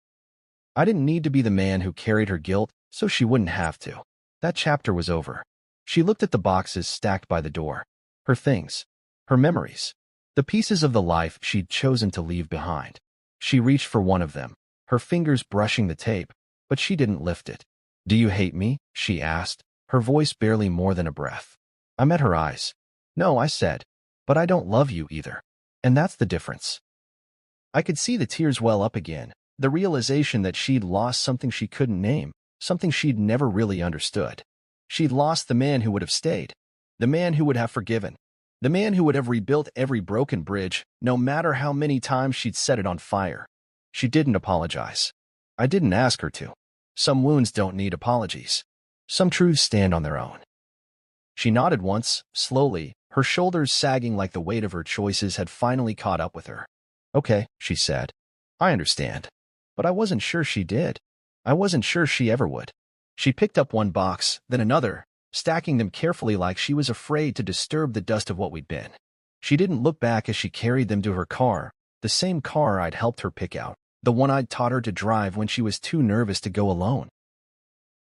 I didn't need to be the man who carried her guilt so she wouldn't have to. That chapter was over. She looked at the boxes stacked by the door. Her things. Her memories. The pieces of the life she'd chosen to leave behind. She reached for one of them, her fingers brushing the tape, but she didn't lift it. Do you hate me? She asked, her voice barely more than a breath. I met her eyes. No, I said, but I don't love you either. And that's the difference. I could see the tears well up again, the realization that she'd lost something she couldn't name, something she'd never really understood. She'd lost the man who would have stayed, the man who would have forgiven, the man who would have rebuilt every broken bridge, no matter how many times she'd set it on fire. She didn't apologize. I didn't ask her to. Some wounds don't need apologies. Some truths stand on their own. She nodded once, slowly, her shoulders sagging like the weight of her choices had finally caught up with her. Okay, she said. I understand. But I wasn't sure she did. I wasn't sure she ever would. She picked up one box, then another, stacking them carefully like she was afraid to disturb the dust of what we'd been. She didn't look back as she carried them to her car, the same car I'd helped her pick out, the one I'd taught her to drive when she was too nervous to go alone.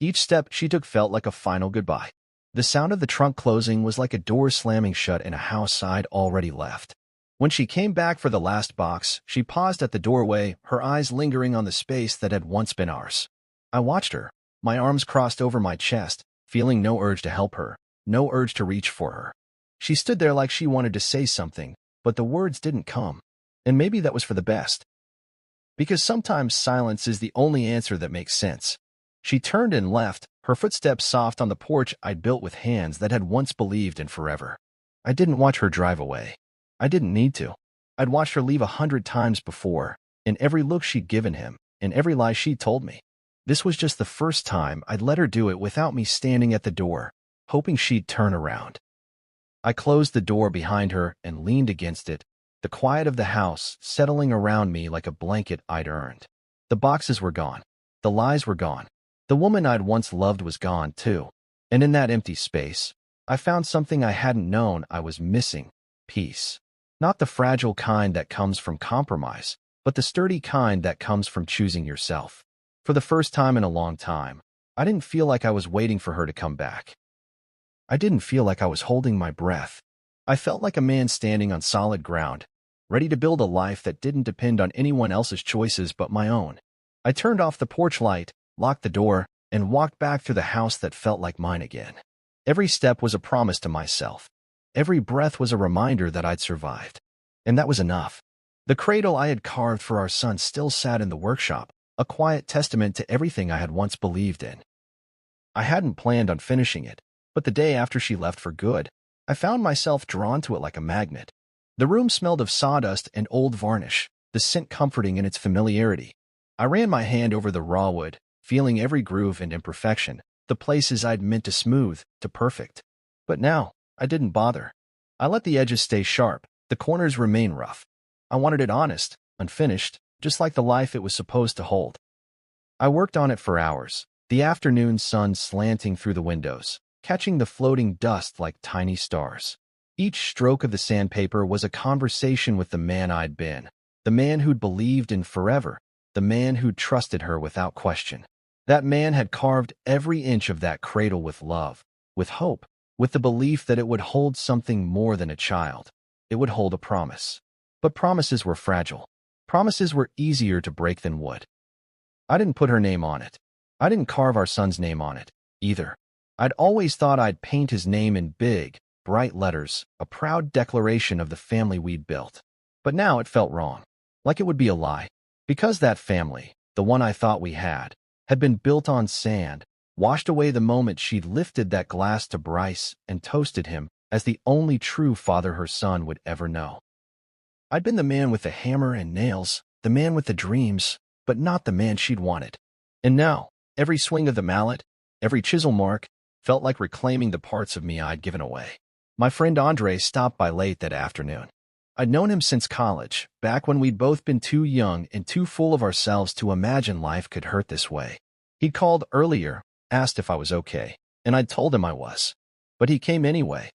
Each step she took felt like a final goodbye. The sound of the trunk closing was like a door slamming shut in a house I'd already left. When she came back for the last box, she paused at the doorway, her eyes lingering on the space that had once been ours. I watched her, my arms crossed over my chest, feeling no urge to help her, no urge to reach for her. She stood there like she wanted to say something, but the words didn't come. And maybe that was for the best. Because sometimes silence is the only answer that makes sense. She turned and left, her footsteps soft on the porch I'd built with hands that had once believed in forever. I didn't watch her drive away. I didn't need to. I'd watched her leave 100 times before, in every look she'd given him, in every lie she'd told me. This was just the first time I'd let her do it without me standing at the door, hoping she'd turn around. I closed the door behind her and leaned against it, the quiet of the house settling around me like a blanket I'd earned. The boxes were gone. The lies were gone. The woman I'd once loved was gone, too. And in that empty space, I found something I hadn't known I was missing: peace. Not the fragile kind that comes from compromise, but the sturdy kind that comes from choosing yourself. For the first time in a long time, I didn't feel like I was waiting for her to come back. I didn't feel like I was holding my breath. I felt like a man standing on solid ground, ready to build a life that didn't depend on anyone else's choices but my own. I turned off the porch light, locked the door, and walked back through the house that felt like mine again. Every step was a promise to myself. Every breath was a reminder that I'd survived. And that was enough. The cradle I had carved for our son still sat in the workshop, a quiet testament to everything I had once believed in. I hadn't planned on finishing it, but the day after she left for good, I found myself drawn to it like a magnet. The room smelled of sawdust and old varnish, the scent comforting in its familiarity. I ran my hand over the raw wood, feeling every groove and imperfection, the places I'd meant to smooth, to perfect. But now, I didn't bother. I let the edges stay sharp, the corners remain rough. I wanted it honest, unfinished, just like the life it was supposed to hold. I worked on it for hours, the afternoon sun slanting through the windows, catching the floating dust like tiny stars. Each stroke of the sandpaper was a conversation with the man I'd been, the man who'd believed in forever, the man who'd trusted her without question. That man had carved every inch of that cradle with love, with hope, with the belief that it would hold something more than a child. It would hold a promise. But promises were fragile. Promises were easier to break than wood. I didn't put her name on it. I didn't carve our son's name on it, either. I'd always thought I'd paint his name in big, bright letters, a proud declaration of the family we'd built. But now it felt wrong, like it would be a lie. Because that family, the one I thought we had been built on sand, washed away the moment she'd lifted that glass to Bryce and toasted him as the only true father her son would ever know. I'd been the man with the hammer and nails, the man with the dreams, but not the man she'd wanted. And now, every swing of the mallet, every chisel mark, felt like reclaiming the parts of me I'd given away. My friend Andre stopped by late that afternoon. I'd known him since college, back when we'd both been too young and too full of ourselves to imagine life could hurt this way. He'd called earlier, asked if I was okay, and I'd told him I was. But he came anyway.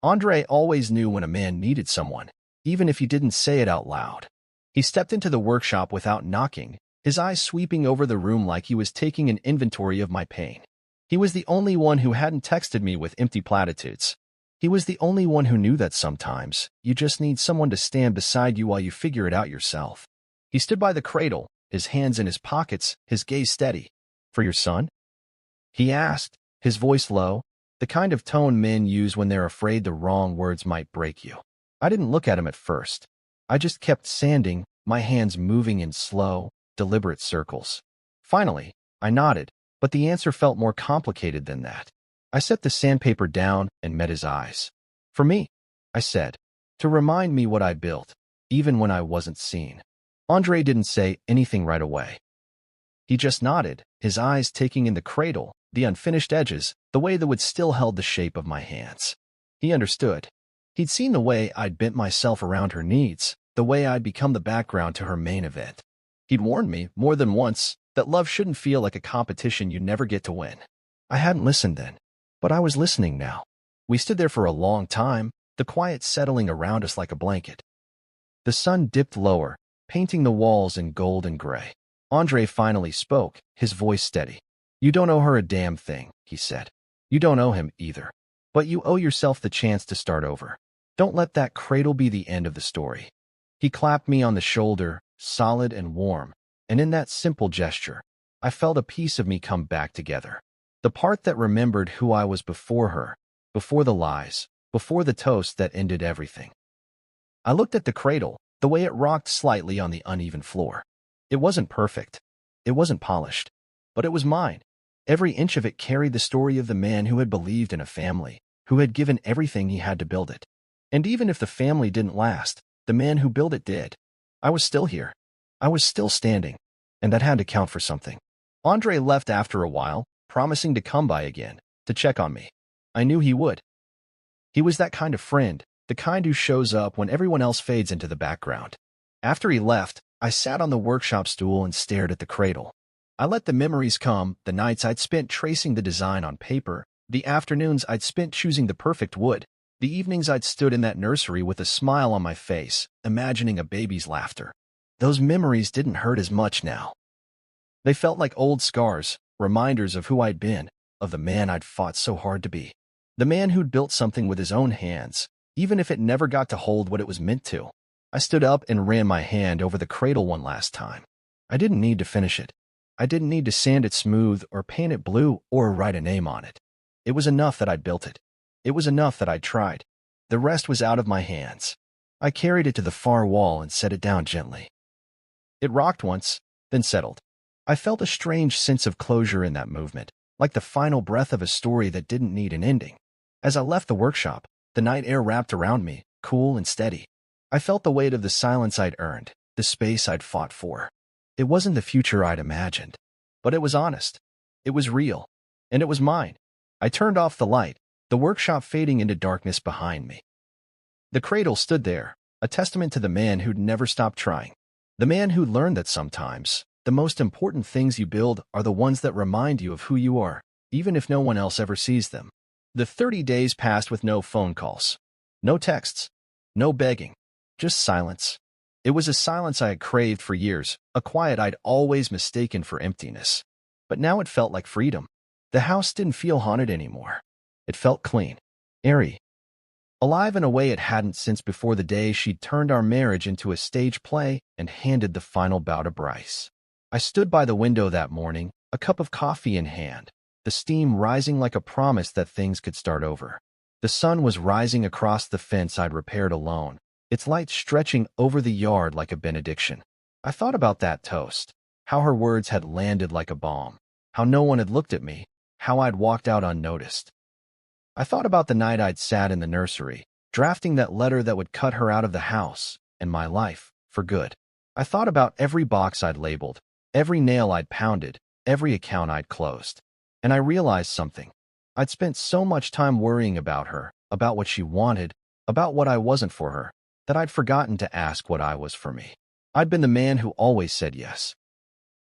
Andre always knew when a man needed someone, even if he didn't say it out loud. He stepped into the workshop without knocking, his eyes sweeping over the room like he was taking an inventory of my pain. He was the only one who hadn't texted me with empty platitudes. He was the only one who knew that sometimes you just need someone to stand beside you while you figure it out yourself. He stood by the cradle, his hands in his pockets, his gaze steady. "For your son?" he asked, his voice low, the kind of tone men use when they're afraid the wrong words might break you. I didn't look at him at first. I just kept sanding, my hands moving in slow, deliberate circles. Finally, I nodded, but the answer felt more complicated than that. I set the sandpaper down and met his eyes. "For me," I said, "to remind me what I built, even when I wasn't seen." Andre didn't say anything right away. He just nodded, his eyes taking in the cradle, the unfinished edges, the way the wood still held the shape of my hands. He understood. He'd seen the way I'd bent myself around her needs, the way I'd become the background to her main event. He'd warned me, more than once, that love shouldn't feel like a competition you never get to win. I hadn't listened then, but I was listening now. We stood there for a long time, the quiet settling around us like a blanket. The sun dipped lower, painting the walls in gold and gray. Andre finally spoke, his voice steady. "You don't owe her a damn thing," he said. "You don't owe him either. But you owe yourself the chance to start over. Don't let that cradle be the end of the story." He clapped me on the shoulder, solid and warm, and in that simple gesture, I felt a piece of me come back together. The part that remembered who I was before her, before the lies, before the toast that ended everything. I looked at the cradle, the way it rocked slightly on the uneven floor. It wasn't perfect. It wasn't polished. But it was mine. Every inch of it carried the story of the man who had believed in a family, who had given everything he had to build it. And even if the family didn't last, the man who built it did. I was still here. I was still standing. And that had to count for something. Andre left after a while, promising to come by again, to check on me. I knew he would. He was that kind of friend, the kind who shows up when everyone else fades into the background. After he left, I sat on the workshop stool and stared at the cradle. I let the memories come, the nights I'd spent tracing the design on paper, the afternoons I'd spent choosing the perfect wood, the evenings I'd stood in that nursery with a smile on my face, imagining a baby's laughter. Those memories didn't hurt as much now. They felt like old scars, reminders of who I'd been, of the man I'd fought so hard to be. The man who'd built something with his own hands, even if it never got to hold what it was meant to. I stood up and ran my hand over the cradle one last time. I didn't need to finish it. I didn't need to sand it smooth or paint it blue or write a name on it. It was enough that I'd built it. It was enough that I'd tried. The rest was out of my hands. I carried it to the far wall and set it down gently. It rocked once, then settled. I felt a strange sense of closure in that movement, like the final breath of a story that didn't need an ending. As I left the workshop, the night air wrapped around me, cool and steady. I felt the weight of the silence I'd earned, the space I'd fought for. It wasn't the future I'd imagined, but it was honest. It was real, and it was mine. I turned off the light, the workshop fading into darkness behind me. The cradle stood there, a testament to the man who'd never stopped trying. The man who'd learned that sometimes, The most important things you build are the ones that remind you of who you are, even if no one else ever sees them. The 30 days passed with no phone calls, no texts, no begging, just silence. It was a silence I had craved for years, a quiet I'd always mistaken for emptiness. But now it felt like freedom. The house didn't feel haunted anymore. It felt clean, airy, alive in a way it hadn't since before the day she'd turned our marriage into a stage play and handed the final bow to Bryce. I stood by the window that morning, a cup of coffee in hand, the steam rising like a promise that things could start over. The sun was rising across the fence I'd repaired alone, its light stretching over the yard like a benediction. I thought about that toast, how her words had landed like a bomb, how no one had looked at me, how I'd walked out unnoticed. I thought about the night I'd sat in the nursery, drafting that letter that would cut her out of the house and my life for good. I thought about every box I'd labeled, every nail I'd pounded, every account I'd closed. And I realized something. I'd spent so much time worrying about her, about what she wanted, about what I wasn't for her, that I'd forgotten to ask what I was for me. I'd been the man who always said yes.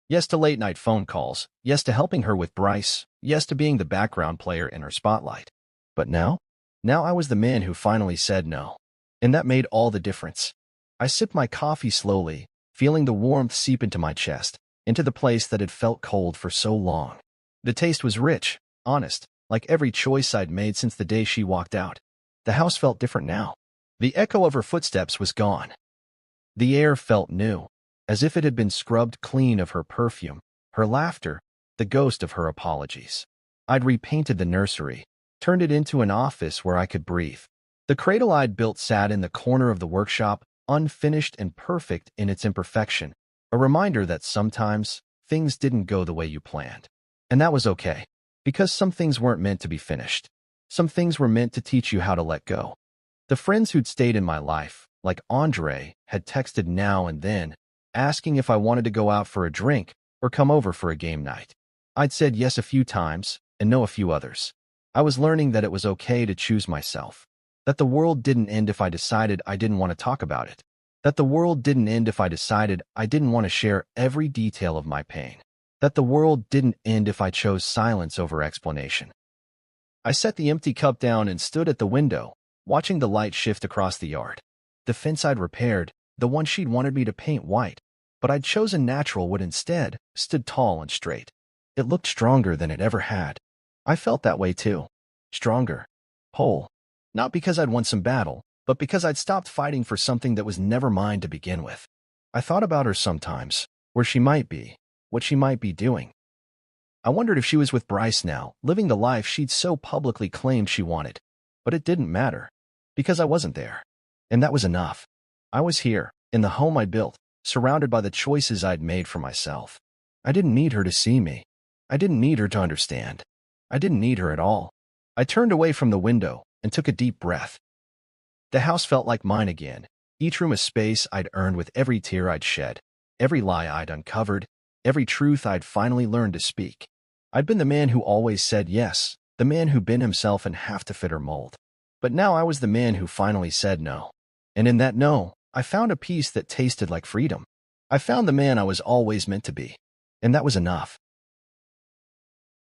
Yes to late-night phone calls, yes to helping her with Bryce, yes to being the background player in her spotlight. But now I was the man who finally said no. And that made all the difference. I sipped my coffee slowly, feeling the warmth seep into my chest, into the place that had felt cold for so long. The taste was rich, honest, like every choice I'd made since the day she walked out. The house felt different now. The echo of her footsteps was gone. The air felt new, as if it had been scrubbed clean of her perfume, her laughter, the ghost of her apologies. I'd repainted the nursery, turned it into an office where I could breathe. The cradle I'd built sat in the corner of the workshop, unfinished and perfect in its imperfection, a reminder that sometimes things didn't go the way you planned. And that was okay, because some things weren't meant to be finished. Some things were meant to teach you how to let go. The friends who'd stayed in my life, like Andre, had texted now and then, asking if I wanted to go out for a drink or come over for a game night. I'd said yes a few times and no a few others. I was learning that it was okay to choose myself, that the world didn't end if I decided I didn't want to talk about it, that the world didn't end if I decided I didn't want to share every detail of my pain, that the world didn't end if I chose silence over explanation. I set the empty cup down and stood at the window, watching the light shift across the yard. The fence I'd repaired, the one she'd wanted me to paint white, but I'd chosen natural wood instead, stood tall and straight. It looked stronger than it ever had. I felt that way too. Stronger. Whole. Not because I'd won some battle, but because I'd stopped fighting for something that was never mine to begin with. I thought about her sometimes, where she might be, what she might be doing. I wondered if she was with Bryce now, living the life she'd so publicly claimed she wanted. But it didn't matter, because I wasn't there. And that was enough. I was here, in the home I'd built, surrounded by the choices I'd made for myself. I didn't need her to see me. I didn't need her to understand. I didn't need her at all. I turned away from the window and took a deep breath. The house felt like mine again, each room a space I'd earned with every tear I'd shed, every lie I'd uncovered, every truth I'd finally learned to speak. I'd been the man who always said yes, the man who bent himself in half to fit her mold. But now I was the man who finally said no. And in that no, I found a peace that tasted like freedom. I found the man I was always meant to be. And that was enough.